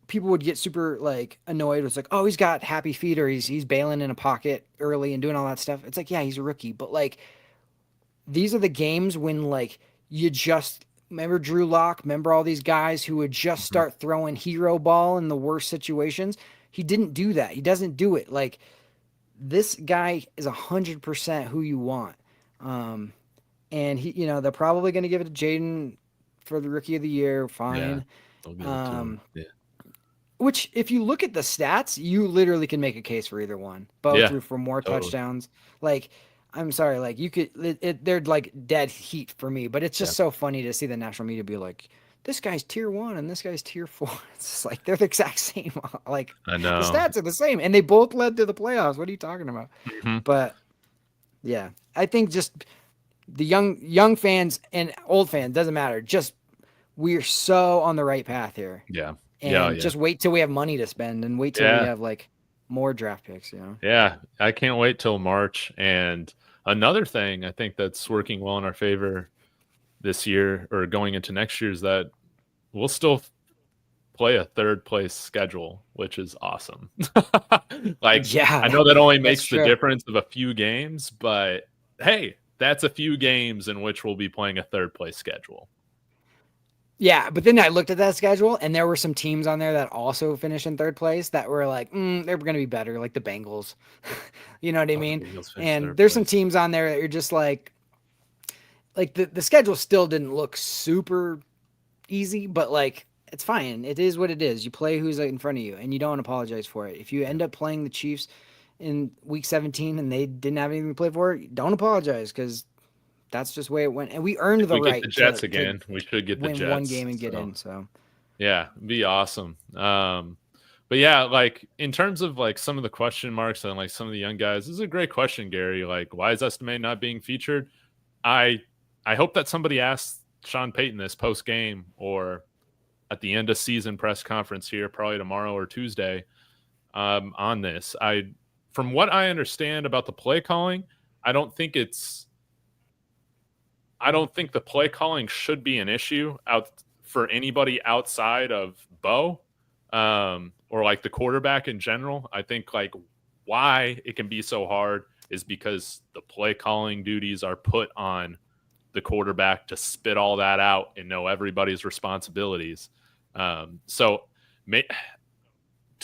people would get super like annoyed. It's like, oh, he's got happy feet or he's bailing in a pocket early and doing all that stuff. It's like, yeah, he's a rookie, but like these are the games when like you just remember Drew Lock, remember all these guys who would just start throwing hero ball in the worst situations. He didn't do that. He doesn't do it. Like, this guy is 100% who you want. And he, you know, they're probably going to give it to Jaden for the rookie of the year. Fine. Which, if you look at the stats, you literally can make a case for either one. Bo threw for more touchdowns. Like, I'm sorry, like you could, they're like dead heat for me. But it's just so funny to see the national media be like, this guy's tier 1 and this guy's tier 4. It's just like they're the exact same. Like, I know. the stats are the same, and they both led to the playoffs. What are you talking about? But yeah, I think just the young fans and old fans, doesn't matter. Just we're so on the right path here. And just wait till we have money to spend, and wait till we have like more draft picks, you know? Yeah, I can't wait till March. And another thing I think that's working well in our favor this year or going into next year is that we'll still play a 3rd place schedule, which is awesome. Like, I know that only makes the difference of a few games, but hey, that's a few games in which we'll be playing a 3rd place schedule. Yeah, but then I looked at that schedule, and there were some teams on there that also finished in 3rd place that were like, they're going to be better, like the Bengals. You know what I mean? And there's some teams on there that you're just like the schedule still didn't look super easy, but like it's fine. It is what it is. You play who's in front of you, and you don't apologize for it. If you end up playing the Chiefs in week 17 and they didn't have anything to play for, don't apologize because that's just the way it went. And we earned the right to Jets again. We should get the Jets. Win one game and get in. So yeah, be awesome. But yeah, like in terms of like some of the question marks and like some of the young guys, this is a great question, Gary. Like, why is Estimate not being featured? I hope that somebody asks Sean Payton this post game or at the end of season press conference here, probably tomorrow or Tuesday, on this. From what I understand about the play calling, I don't think the play calling should be an issue out for anybody outside of Bo, or like the quarterback in general. I think like why it can be so hard is because the play calling duties are put on the quarterback to spit all that out and know everybody's responsibilities. To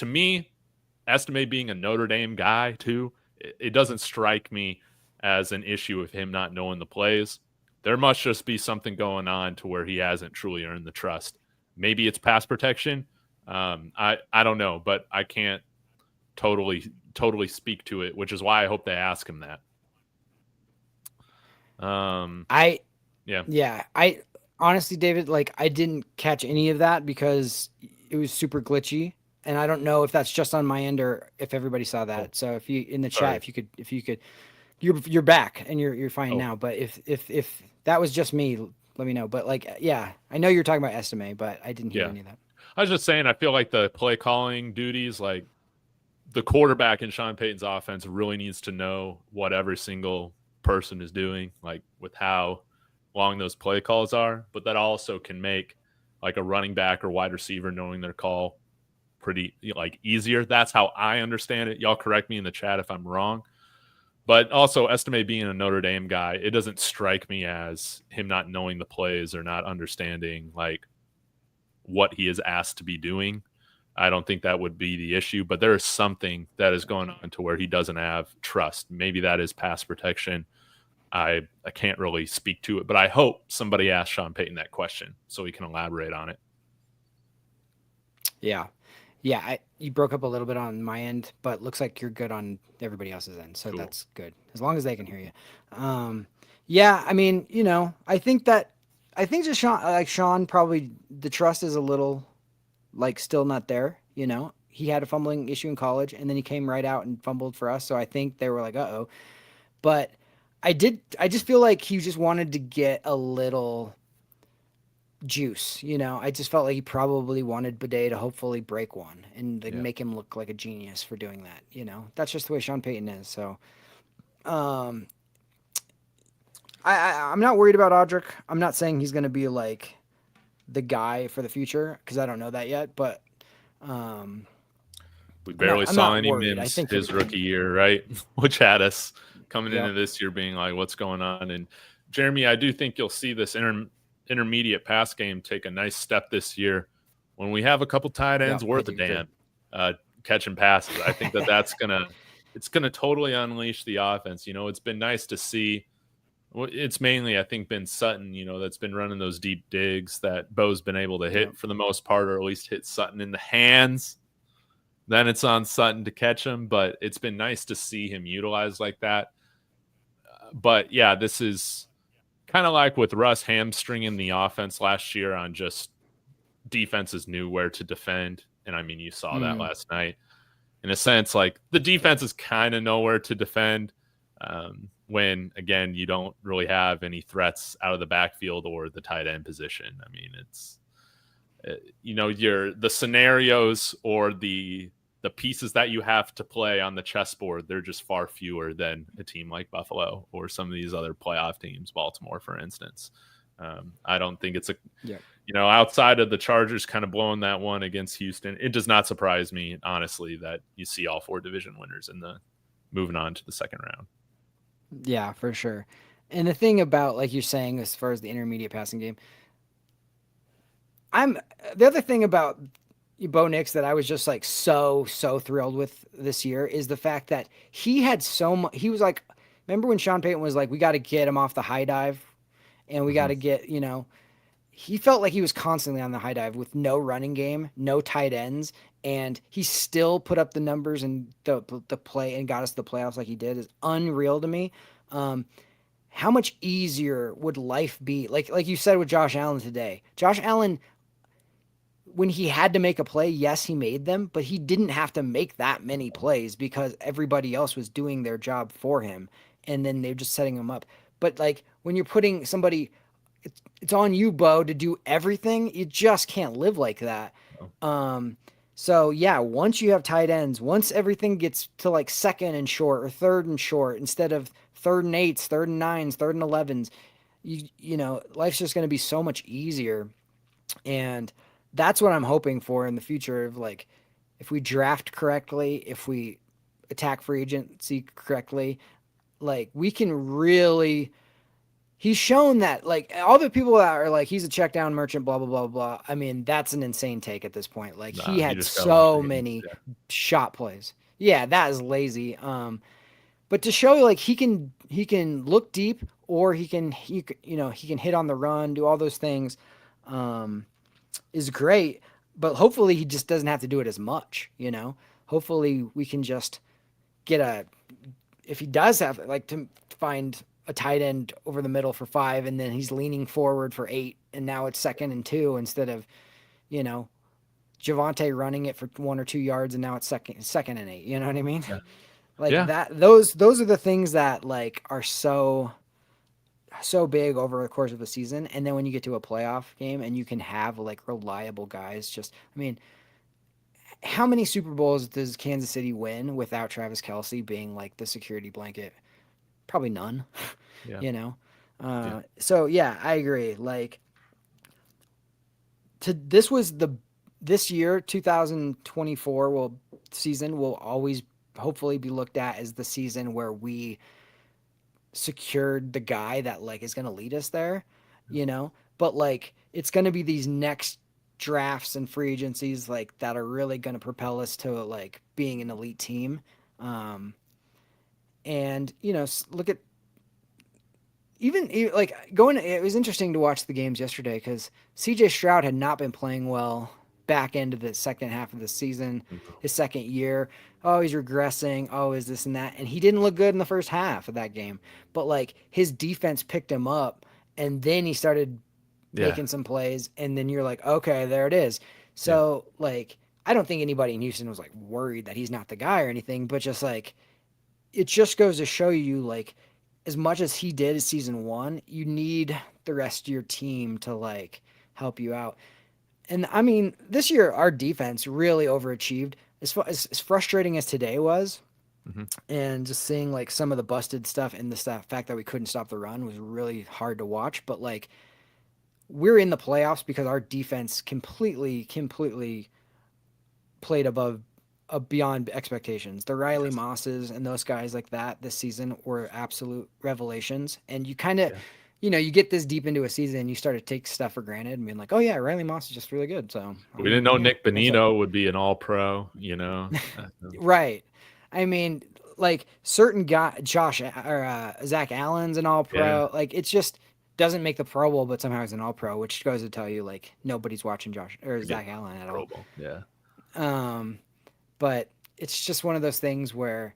me, Estime being a Notre Dame guy too, it doesn't strike me as an issue of him not knowing the plays. There must just be something going on to where he hasn't truly earned the trust Maybe it's pass protection. I don't know, but I can't totally speak to it, which is why I hope they ask him that. I honestly, David, like I didn't catch any of that because it was super glitchy, and I don't know if that's just on my end or if everybody saw that. So if you in the chat, if you could, you're back and you're fine now. But if that was just me, let me know. But like, yeah, I know you're talking about Estime, but I didn't hear any of that. I was just saying, I feel like the play calling duties, like the quarterback in Sean Payton's offense really needs to know what every single person is doing, like with how long those play calls are. But that also can make like a running back or wide receiver knowing their call pretty like easier. That's how I understand it. Y'all correct me in the chat if I'm wrong. But also, Estime being a Notre Dame guy, it doesn't strike me as him not knowing the plays or not understanding like what he is asked to be doing. I don't think that would be the issue, but there is something that is going on to where he doesn't have trust. Maybe that is pass protection. I can't really speak to it, but I hope somebody asks Sean Payton that question so he can elaborate on it. Yeah. You broke up a little bit on my end, but looks like you're good on everybody else's end, so cool. That's good as long as they can hear you. Yeah, I mean, you know, I think just Sean probably the trust is a little like still not there. You know, he had a fumbling issue in college, and then he came right out and fumbled for us. So I think they were like, uh-oh. But I just feel like he just wanted to get a little juice, you know. I just felt like he probably wanted Bidet to hopefully break one and like make him look like a genius for doing that, you know. That's just the way Sean Payton is. So I'm not worried about Audric. I'm not saying he's going to be like the guy for the future because I don't know that yet, but we barely saw any mims his rookie year, right? Which had us coming into this year being like, what's going on? And Jeremy, I do think you'll see this intermediate pass game take a nice step this year when we have a couple tight ends worth a damn catching passes. I think that's gonna totally unleash the offense. You know, it's been nice to see. It's mainly, I think, been Sutton, you know, that's been running those deep digs that Bo's been able to hit for the most part, or at least hit Sutton in the hands. Then it's on Sutton to catch him, but it's been nice to see him utilized like that. But yeah, this is kind of like with Russ hamstringing the offense last year on just defenses knew where to defend. And I mean, you saw that last night. In a sense, like the defenses kind of know where to defend when, again, you don't really have any threats out of the backfield or the tight end position. I mean, it's, you know, the scenarios or the pieces that you have to play on the chessboard, they're just far fewer than a team like Buffalo or some of these other playoff teams, Baltimore, for instance. I don't think it's you know, outside of the Chargers kind of blowing that one against Houston, it does not surprise me, honestly, that you see all four division winners moving on to the second round. Yeah, for sure. And the thing about, like you're saying, as far as the intermediate passing game, the other thing about Bo Nix that I was just like so thrilled with this year is the fact that he had so much. He was like, remember when Sean Payton was like, we got to get him off the high dive, and we got to get, you know, he felt like he was constantly on the high dive with no running game, no tight ends, and he still put up the numbers and the play and got us the playoffs like he did is unreal to me. How much easier would life be? Like you said with Josh Allen today. Josh Allen, when he had to make a play, yes, he made them, but he didn't have to make that many plays because everybody else was doing their job for him, and then they're just setting him up. But like when you're putting somebody, it's on you, Bo, to do everything. You just can't live like that. So yeah, once you have tight ends, once everything gets to like second and short or third and short instead of third and 8s, third and 9s, third and 11s, you know, life's just going to be so much easier. And that's what I'm hoping for in the future of like, if we draft correctly, if we attack free agency correctly, like we can really, he's shown that like all the people that are like, he's a check down merchant, blah, blah, blah, blah. I mean, that's an insane take at this point. Like he had so many shot plays. Yeah, that is lazy. But to show like he can look deep or he can hit on the run, do all those things. is great, but hopefully he just doesn't have to do it as much, Hopefully we can just get if he does have like to find a tight end over the middle for 5 and then he's leaning forward for 8 and now it's 2nd and 2 instead of, Javonte running it for 1 or 2 yards and now it's second and 8. You know what I mean? Yeah. Like Yeah. that, those are the things that like are so big over the course of a season. And then when you get to a playoff game and you can have like reliable guys, how many Super Bowls does Kansas City win without Travis Kelce being like the security blanket? Probably none, Yeah. Yeah. So yeah, I agree. Like this year, 2024 season will always hopefully be looked at as the season where we secured the guy that like is going to lead us there, but like it's going to be these next drafts and free agencies like that are really going to propel us to like being an elite team. And look at even like going, it was interesting to watch the games yesterday because CJ Stroud had not been playing well back into the second half of the season, his second year. Oh, he's regressing. Oh, is this and that. And he didn't look good in the first half of that game. But like his defense picked him up and then he started making some plays. And then you're like, okay, there it is. So like, I don't think anybody in Houston was like worried that he's not the guy or anything, but just like, it just goes to show you like, as much as he did season 1, you need the rest of your team to like help you out. And I mean, this year our defense really overachieved. As frustrating as today was, and just seeing like some of the busted stuff and the fact that we couldn't stop the run was really hard to watch. But like, we're in the playoffs because our defense completely played beyond expectations. The Riley Mosses and those guys like that this season were absolute revelations. And you kind of, you get this deep into a season and you start to take stuff for granted and being like, oh yeah, Riley Moss is just really good. So we didn't know Nick Bonito would be an all-pro, Right. I mean, like certain guy, Josh or Zach Allen's an all-pro. Like it's just doesn't make the Pro Bowl, but somehow he's an all-pro, which goes to tell you like nobody's watching Josh or Zach Allen at all. Pro Bowl. But it's just one of those things where,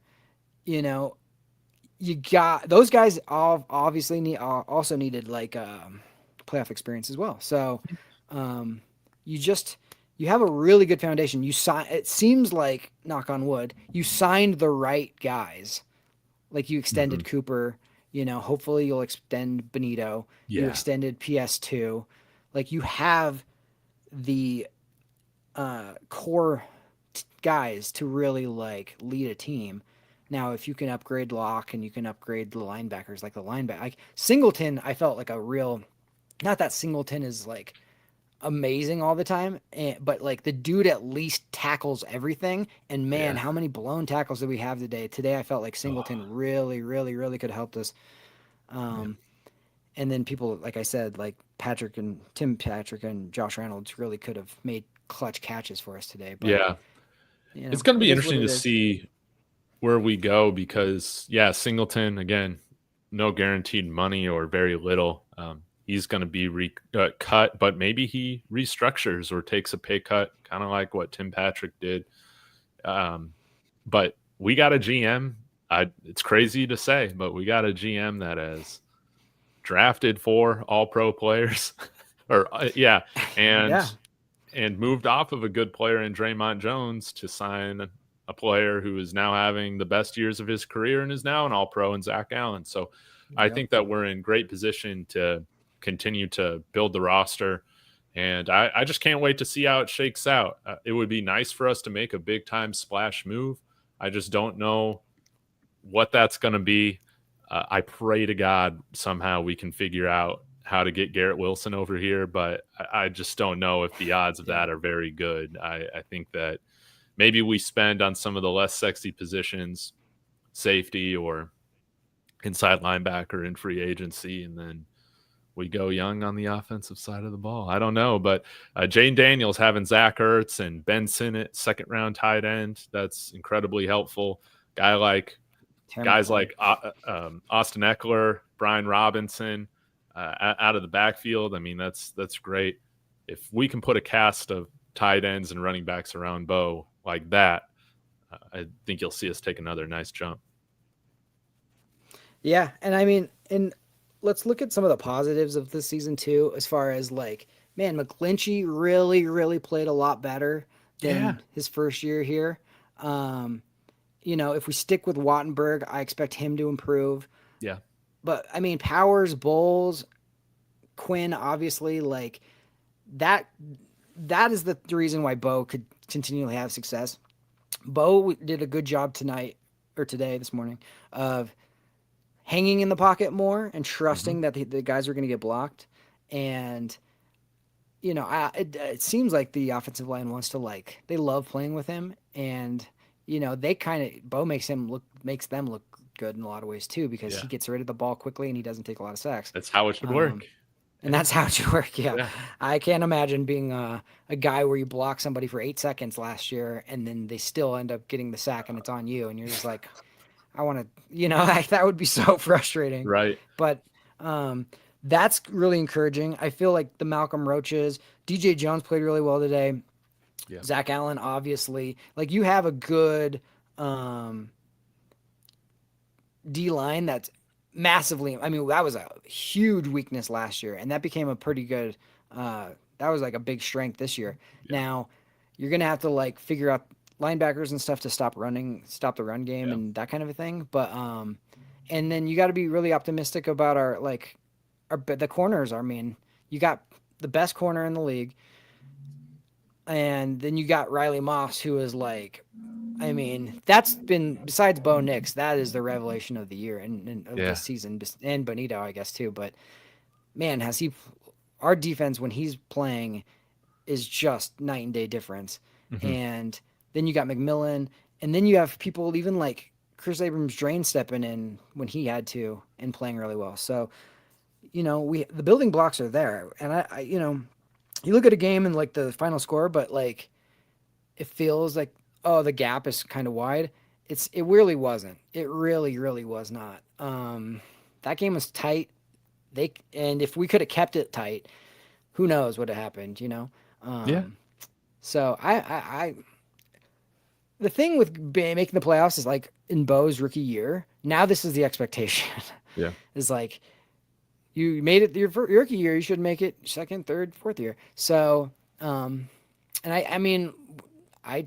you got those guys all obviously also needed like playoff experience as well. So you have a really good foundation. It seems like, knock on wood, you signed the right guys. Like you extended Cooper, hopefully you'll extend Benito. Yeah. You extended PS2. Like you have the core guys to really like lead a team. Now, if you can upgrade Locke and you can upgrade the linebackers, like Singleton, I felt like not that Singleton is like amazing all the time, but like the dude at least tackles everything. And man, how many blown tackles did we have today? Today, I felt like Singleton really, really, really could have helped us. And then people, like I said, like Tim Patrick and Josh Reynolds really could have made clutch catches for us today. But, it's going to be interesting to see where we go because Singleton, again, no guaranteed money or very little. He's going to be cut, but maybe he restructures or takes a pay cut, kind of like what Tim Patrick did. But we got a GM. It's crazy to say, but we got a GM that has drafted 4 all-pro players and moved off of a good player in Draymond Jones to sign a player who is now having the best years of his career and is now an all-pro in Zach Allen. So I think that we're in great position to continue to build the roster. And I just can't wait to see how it shakes out. It would be nice for us to make a big-time splash move. I just don't know what that's going to be. I pray to God somehow we can figure out how to get Garrett Wilson over here, but I just don't know if the odds of that are very good. I think that maybe we spend on some of the less sexy positions, safety or inside linebacker in free agency, and then we go young on the offensive side of the ball. I don't know, but Jane Daniels having Zach Ertz and Ben Sinnott, second-round tight end, that's incredibly helpful. Guys like Austin Eckler, Brian Robinson out of the backfield. I mean, that's great. if we can put a cast of tight ends and running backs around Bo like that, I think you'll see us take another nice jump. Yeah, and I mean, and let's look at some of the positives of this season too, as far as like, man, McGlinchey really played a lot better than his first year here. If we stick with Wattenberg, I expect him to improve. Yeah. But I mean, Powers, Bowles, Quinn, obviously, like that is the reason why Bo could continually have success. Bo did a good job this morning, of hanging in the pocket more and trusting that the guys are going to get blocked. And, it seems like the offensive line wants to they love playing with him. And, Bo makes them look good in a lot of ways too, because he gets rid of the ball quickly and he doesn't take a lot of sacks. That's how it should work. And that's how it should work. Yeah. I can't imagine being a guy where you block somebody for 8 seconds last year and then they still end up getting the sack and it's on you. And you're just like, I want to, that would be so frustrating. Right. But that's really encouraging. I feel like the Malcolm Roaches, DJ Jones played really well today. Yeah. Zach Allen, obviously, like you have a good D line that's massively. I mean, that was a huge weakness last year, and that became a pretty good. That was like a big strength this year. Yeah. Now you're gonna have to figure out linebackers and stuff to stop the run game and that kind of a thing. But and then you got to be really optimistic about the corners. I mean, you got the best corner in the league. And then you got Riley Moss, who is that's been, besides Bo Nix, that is the revelation of the year and of this season, and Bonito, I guess, too. But, man, our defense, when he's playing, is just night and day difference. Mm-hmm. And then you got McMillan, and then you have people even like Chris Abrams-Drain stepping in when he had to and playing really well. So, the building blocks are there. And, I you look at a game and the final score, but it feels like, oh, the gap is kind of wide. It really wasn't. It really was not. That game was tight. And if we could have kept it tight, who knows what had happened, So I the thing with making the playoffs is in Bo's rookie year, now this is the expectation. Yeah. Is you made it your rookie year, you should make it second, third, fourth year. So, and I mean, I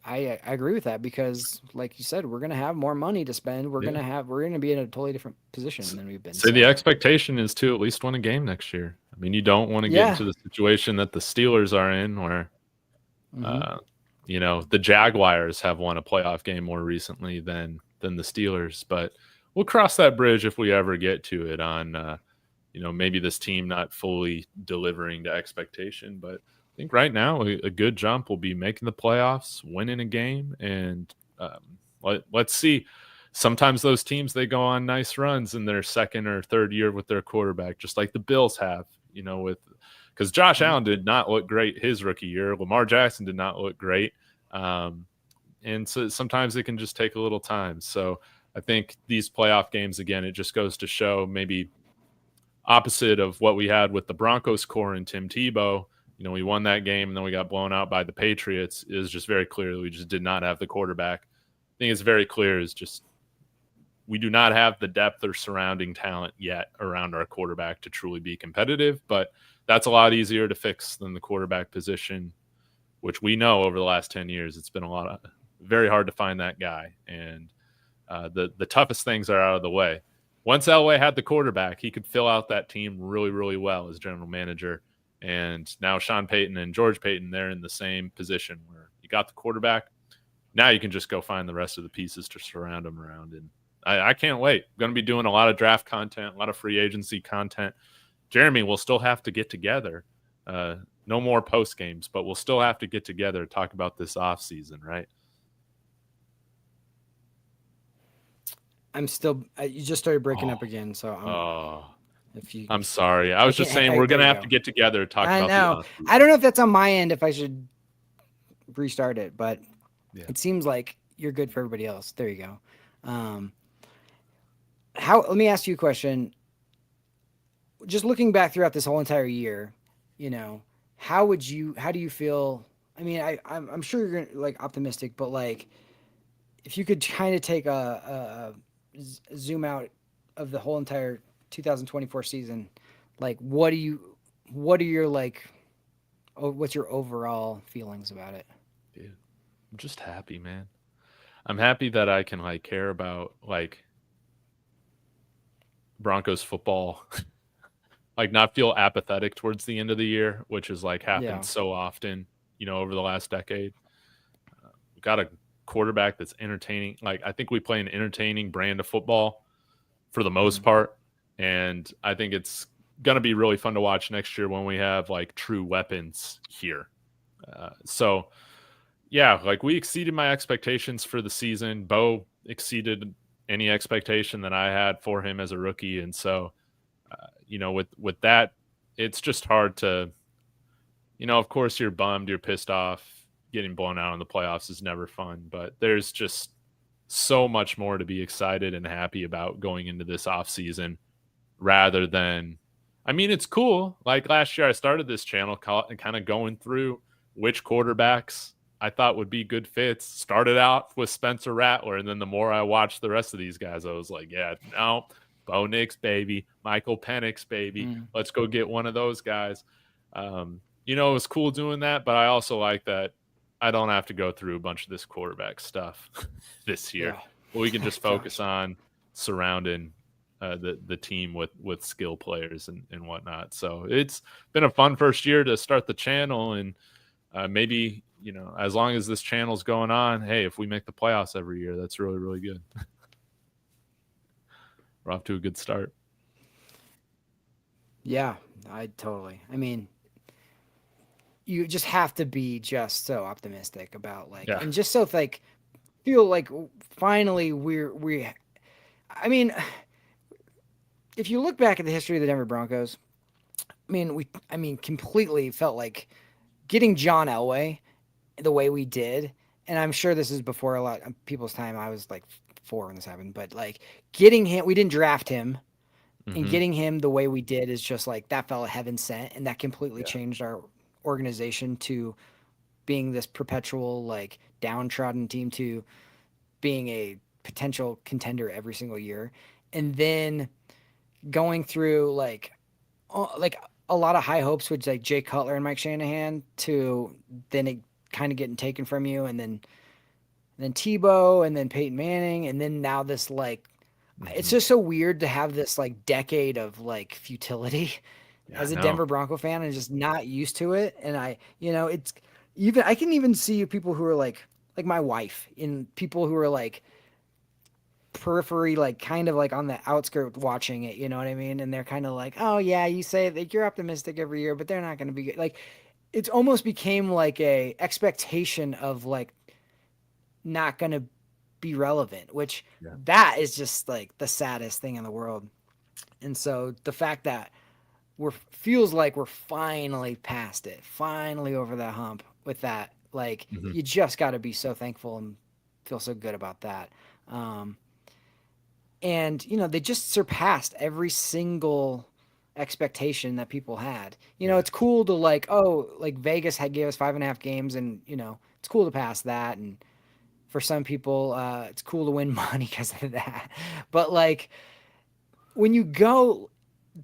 agree with that because, like you said, we're going to have more money to spend. We're going to be in a totally different position than we've been. So the expectation is to at least win a game next year. I mean, you don't want to get into the situation that the Steelers are in where, the Jaguars have won a playoff game more recently than the Steelers, but we'll cross that bridge if we ever get to it on, maybe this team not fully delivering to expectation. But I think right now a good jump will be making the playoffs, winning a game, and let's see. Sometimes those teams, they go on nice runs in their second or third year with their quarterback, just like the Bills have, because Josh Allen did not look great his rookie year. Lamar Jackson did not look great. And so sometimes it can just take a little time. So I think these playoff games, again, it just goes to show maybe opposite of what we had with the Broncos core and Tim Tebow. We won that game and then we got blown out by the Patriots. It was just very clear that we just did not have the quarterback. I think it's very clear is just we do not have the depth or surrounding talent yet around our quarterback to truly be competitive, but that's a lot easier to fix than the quarterback position, which we know over the last 10 years, it's been very hard to find that guy. And the toughest things are out of the way. Once Elway had the quarterback, he could fill out that team really, really well as general manager. And now Sean Payton and George Payton, they're in the same position where you got the quarterback. Now you can just go find the rest of the pieces to surround them around. And I can't wait. I'm going to be doing a lot of draft content, a lot of free agency content. Jeremy will still have to get together. No more post games, but we'll still have to get together to talk about this off season, right? You just started breaking up again, so I'm sorry. I was just saying we're going to have to get together to talk about the I don't know if that's on my end, if I should restart it, but it seems like you're good for everybody else. There you go. Let me ask you a question. Just looking back throughout this whole entire year, how do you feel? I mean, I'm sure you're gonna like optimistic, but like if you could kind of take a zoom out of the whole entire 2024 season, like what are your like what's your overall feelings about it? Dude, I'm just happy, man. I'm happy that I can like care about like Broncos football, like not feel apathetic towards the end of the year, which has like happened Yeah. so often, over the last decade. We got a quarterback that's entertaining. Like I think we play an entertaining brand of football for the most part, and I think it's gonna be really fun to watch next year when we have like true weapons here. So yeah, like we exceeded my expectations for the season. Bo exceeded any expectation that I had for him as a rookie, and so with that, it's just hard to, of course you're bummed, you're pissed off. Getting blown out in the playoffs is never fun, but there's just so much more to be excited and happy about going into this offseason rather than, I mean, it's cool. Like last year, I started this channel kind of going through which quarterbacks I thought would be good fits. Started out with Spencer Rattler, and then the more I watched the rest of these guys, I was like, yeah, no, Bo Nix, baby, Michael Penix, baby. Let's go get one of those guys. It was cool doing that, but I also like that I don't have to go through a bunch of this quarterback stuff this year. Yeah. Well, we can just focus on surrounding the team with skill players and whatnot. So it's been a fun first year to start the channel, and maybe as long as this channel's going on, hey, if we make the playoffs every year, that's really, really good. We're off to a good start. Yeah, I mean, you just have to be just so optimistic about like, and just so like feel like finally I mean, if you look back at the history of the Denver Broncos, I mean, completely felt like getting John Elway the way we did, and I'm sure this is before a lot of people's time. I was like 4 when this happened, but like getting him, we didn't draft him, and getting him the way we did is just like that felt heaven sent, and that completely changed our organization to being this perpetual like downtrodden team to being a potential contender every single year, and then going through like a lot of high hopes with like Jay Cutler and Mike Shanahan to then it kind of getting taken from you, and then Tebow, and then Peyton Manning, and then now this like it's just so weird to have this like decade of like futility as a Denver Bronco fan and just not used to it. And it's even I can even see people who are like my wife and people who are like periphery, like kind of like on the outskirts watching it, you know what I mean? And they're kind of like, oh yeah, you say that you're optimistic every year, but they're not going to be good. Like it's almost became like a expectation of like not going to be relevant, which that is just like the saddest thing in the world. And so the fact that feels like we're finally past it, finally over that hump with that, like you just got to be so thankful and feel so good about that. And they just surpassed every single expectation that people had. It's cool to like, Vegas gave us 5.5 games, and it's cool to pass that, and for some people it's cool to win money because of that. But like when you go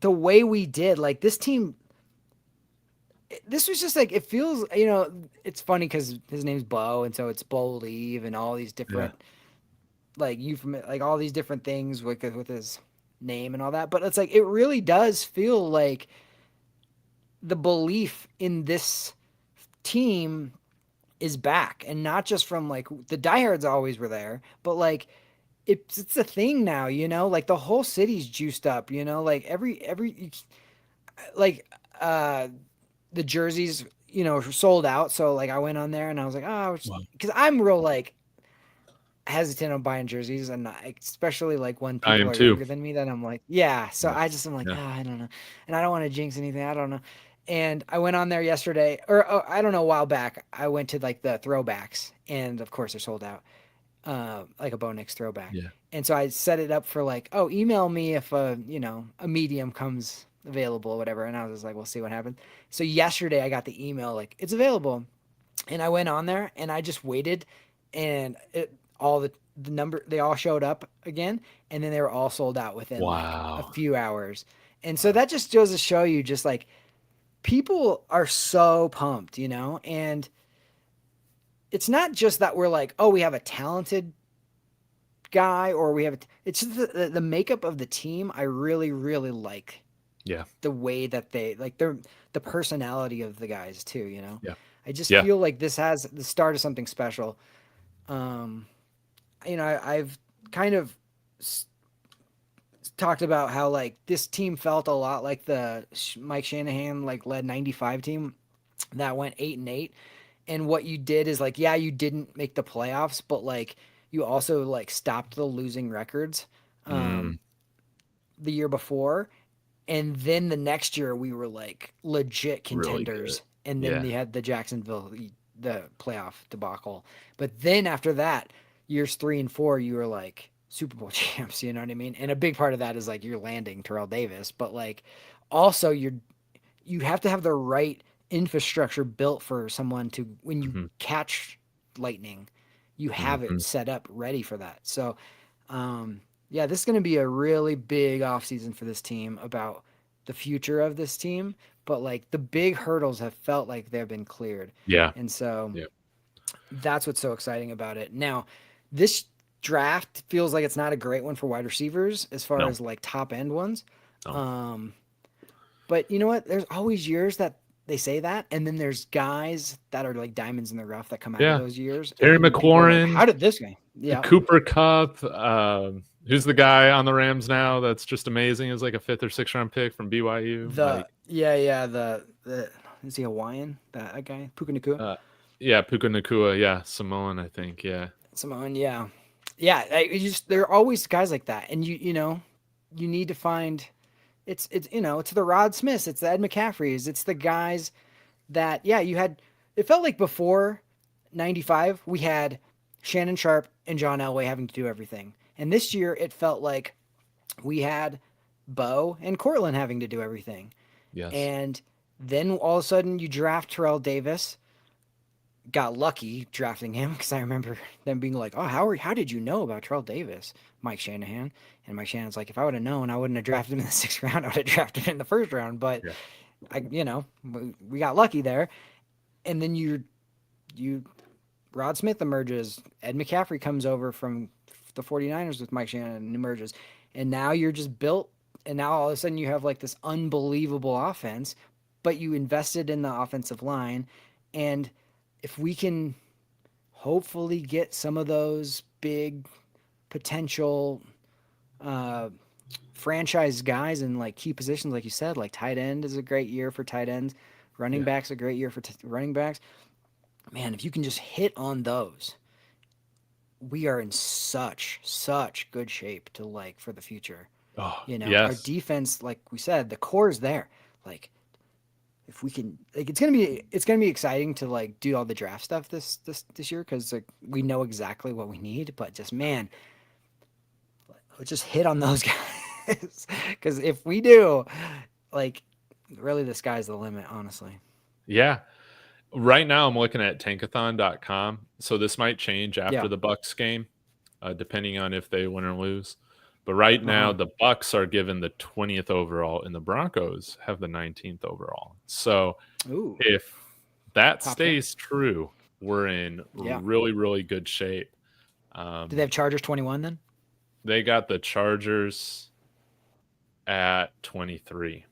the way we did, like this team, this was just like, it feels, it's funny because his name's Bo, and so it's Bo Leave and all these different like like all these different things with his name and all that. But it's like it really does feel like the belief in this team is back, and not just from like the diehards always were there, but like it's a thing now, like the whole city's juiced up, like every like the jerseys, sold out. So like I went on there and I was like, oh, because I'm real like hesitant on buying jerseys, and especially like when people are younger than me, then I'm like, so I just am like, I don't know, and I don't want to jinx anything, I don't know. And I went on there yesterday, or I don't know, a while back, I went to like the throwbacks, and of course they're sold out, like a Bo Nix throwback. And so I set it up for like, email me if a medium comes available or whatever. And I was just like, we'll see what happens. So yesterday I got the email like it's available, and I went on there and I just waited, and all the number they all showed up again, and then they were all sold out within like a few hours. And so that just goes to show you, just like people are so pumped, and it's not just that we're like, oh, we have a talented guy, or we have it's just the makeup of the team. I really, really like. Yeah. The way that they like the personality of the guys too, Yeah. I just feel like this has the start of something special. I've kind of talked about how like this team felt a lot like the Mike Shanahan like led 95 team that went 8-8. And what you did is like, yeah, you didn't make the playoffs, but like you also like stopped the losing records the year before. And then the next year we were like legit contenders. Really, and then they had the Jacksonville, the playoff debacle. But then after that, years 3 and 4, you were like Super Bowl champs, you know what I mean? And a big part of that is like you're landing Terrell Davis, but like also you have to have the right infrastructure built for someone to, when you catch lightning, you have it set up ready for that. So, yeah, this is going to be a really big offseason for this team about the future of this team. But like the big hurdles have felt like they've been cleared. Yeah. And so that's what's so exciting about it. Now, this draft feels like it's not a great one for wide receivers as far as like top end ones. No. But you know what? There's always years that they say that, and then there's guys that are like diamonds in the rough that come out of those years. Terry McLaurin. Like, how did this guy? Yeah. Cooper Kupp. Who's the guy on the Rams now that's just amazing? Is like a 5th or 6th round pick from BYU. The is he Hawaiian? That guy, Puka Nacua. Puka Nacua. Yeah, Samoan, I think. Yeah, Samoan. Yeah. There are always guys like that, and you need to find. It's the Rod Smiths, it's the Ed McCaffreys, it's the guys that you had. It felt like before 95 we had Shannon Sharp and John Elway having to do everything. And this year, it felt like we had Bo and Cortland having to do everything. Yes. And then all of a sudden, you draft Terrell Davis. Got lucky drafting him because I remember them being like, "Oh, how did you know about Terrell Davis, Mike Shanahan?" And Mike Shanahan's like, "If I would have known, I wouldn't have drafted him in the 6th round. I would have drafted him in the 1st round." But we got lucky there. And then Rod Smith emerges. Ed McCaffrey comes over from the 49ers with Mike Shanahan and emerges. And now you're just built, and now all of a sudden you have like this unbelievable offense, but you invested in the offensive line. And if we can hopefully get some of those big potential franchise guys in like key positions, like you said, like tight end is a great year for tight ends. Running backs a great year for running backs. Man, if you can just hit on those, we are in such good shape to like for the future. Our defense, like we said, the core is there. Like if we can, like it's gonna be exciting to like do all the draft stuff this year because like we know exactly what we need. But just let's just hit on those guys because if we do, like really the sky's the limit, honestly. Yeah. Right now, I'm looking at tankathon.com. So this might change after the Bucks game, depending on if they win or lose. But right now, the Bucks are given the 20th overall, and the Broncos have the 19th overall. So if that stays true, we're in really, really good shape. Do they have Chargers 21 then? They got the Chargers at 23.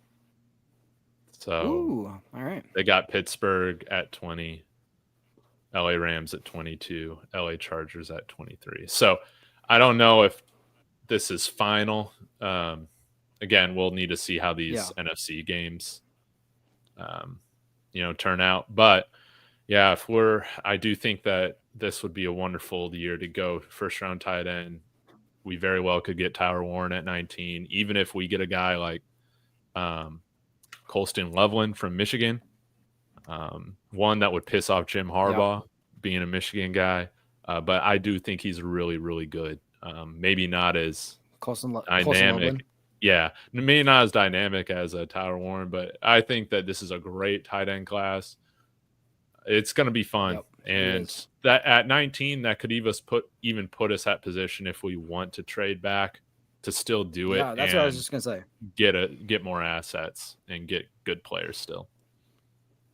So all right. They got Pittsburgh at 20, LA Rams at 22, LA Chargers at 23. So I don't know if this is final. Again, we'll need to see how these NFC games, turn out. But yeah, I do think that this would be a wonderful year to go 1st round tight end. We very well could get Tyler Warren at 19, even if we get a guy like Colston Loveland from Michigan, one that would piss off Jim Harbaugh being a Michigan guy. But I do think he's really, really good. Maybe not as dynamic Yeah, maybe not as dynamic as Tyler Warren, but I think that this is a great tight end class. It's going to be fun. Yep, And that at 19, that could even put us at position if we want to trade back to still do it. Yeah, that's what I was just gonna say. Get more assets and get good players still.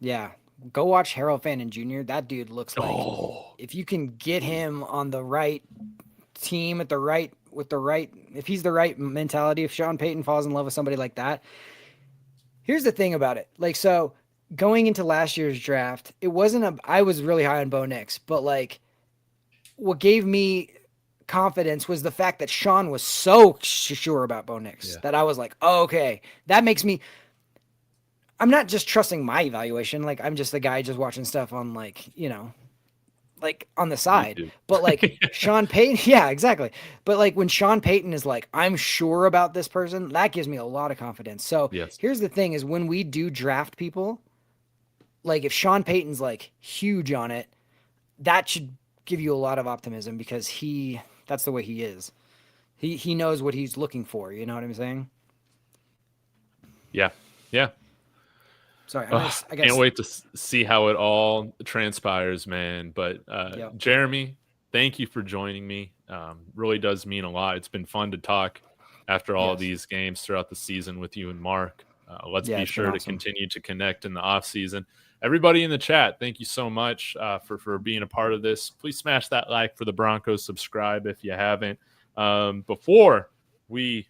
Yeah, go watch Harold Fannin Jr. That dude looks like if you can get him on the right team at the right if he's the right mentality, if Sean Payton falls in love with somebody like that. Here's the thing about it. Like, so going into last year's draft, I was really high on Bo Nix, but like what gave me confidence was the fact that Sean was so sure about Bo Nix that I was like, oh, okay, that makes me. I'm not just trusting my evaluation. Like, I'm just the guy just watching stuff on like on the side. But like Sean Payton, yeah, exactly. But like when Sean Payton is like, I'm sure about this person, that gives me a lot of confidence. So here's the thing: is when we do draft people, like if Sean Payton's like huge on it, that should give you a lot of optimism because that's the way he is. He knows what he's looking for. You know what I'm saying? Yeah. Yeah. Sorry, I guess. Can't wait to see how it all transpires, man. But Jeremy, thank you for joining me. Really does mean a lot. It's been fun to talk after all these games throughout the season with you and Mark. Let's be sure to continue to connect in the off season. Everybody in the chat, thank you so much for being a part of this. Please smash that like for the Broncos. Subscribe if you haven't. Before we,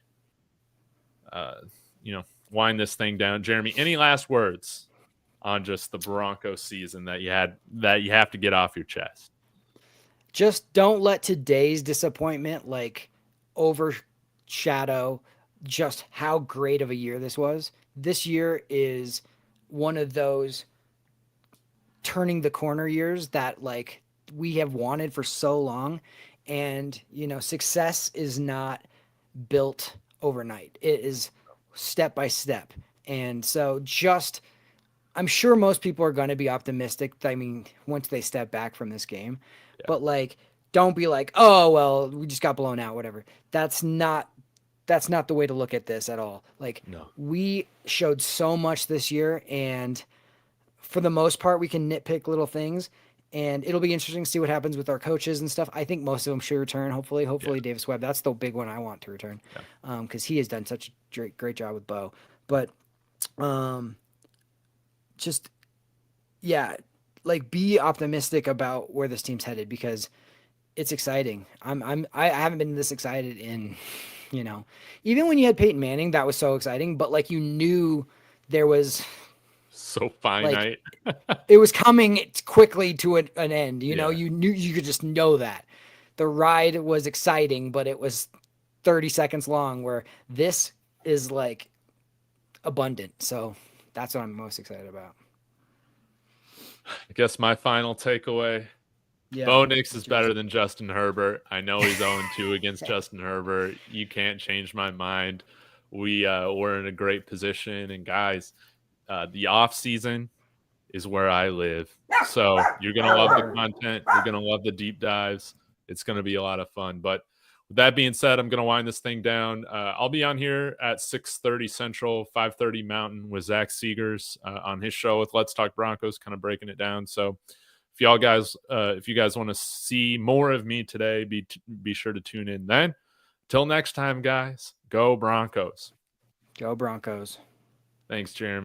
wind this thing down, Jeremy, any last words on just the Broncos season that you have to get off your chest? Just don't let today's disappointment like overshadow just how great of a year this was. This year is one of those turning the corner years that like we have wanted for so long. And, success is not built overnight. It is step by step. And so I'm sure most people are going to be optimistic. I mean, once they step back from this game, but like, don't be like, oh, well, we just got blown out, whatever. That's not the way to look at this at all. Like we showed so much this year, and for the most part, we can nitpick little things, and it'll be interesting to see what happens with our coaches and stuff. I think most of them should return. Hopefully Davis Webb. That's the big one I want to return, because he has done such a great job with Bo. But like be optimistic about where this team's headed because it's exciting. I haven't been this excited in, even when you had Peyton Manning, that was so exciting. But like you knew there was. So finite. Like, it was coming quickly to an end. You knew you could just know that. The ride was exciting, but it was 30 seconds long, where this is like abundant. So that's what I'm most excited about. I guess my final takeaway. Bo Nix is better than Justin Herbert. I know he's 0-2 against Justin Herbert. You can't change my mind. We're in a great position, and guys, the off season is where I live. So you're going to love the content. You're going to love the deep dives. It's going to be a lot of fun. But with that being said, I'm going to wind this thing down. I'll be on here at 6:30 Central, 5:30 Mountain with Zach Seegers on his show with Let's Talk Broncos, kind of breaking it down. So if you guys want to see more of me today, be sure to tune in then. Till next time, guys, go Broncos. Go Broncos. Thanks, Jeremy.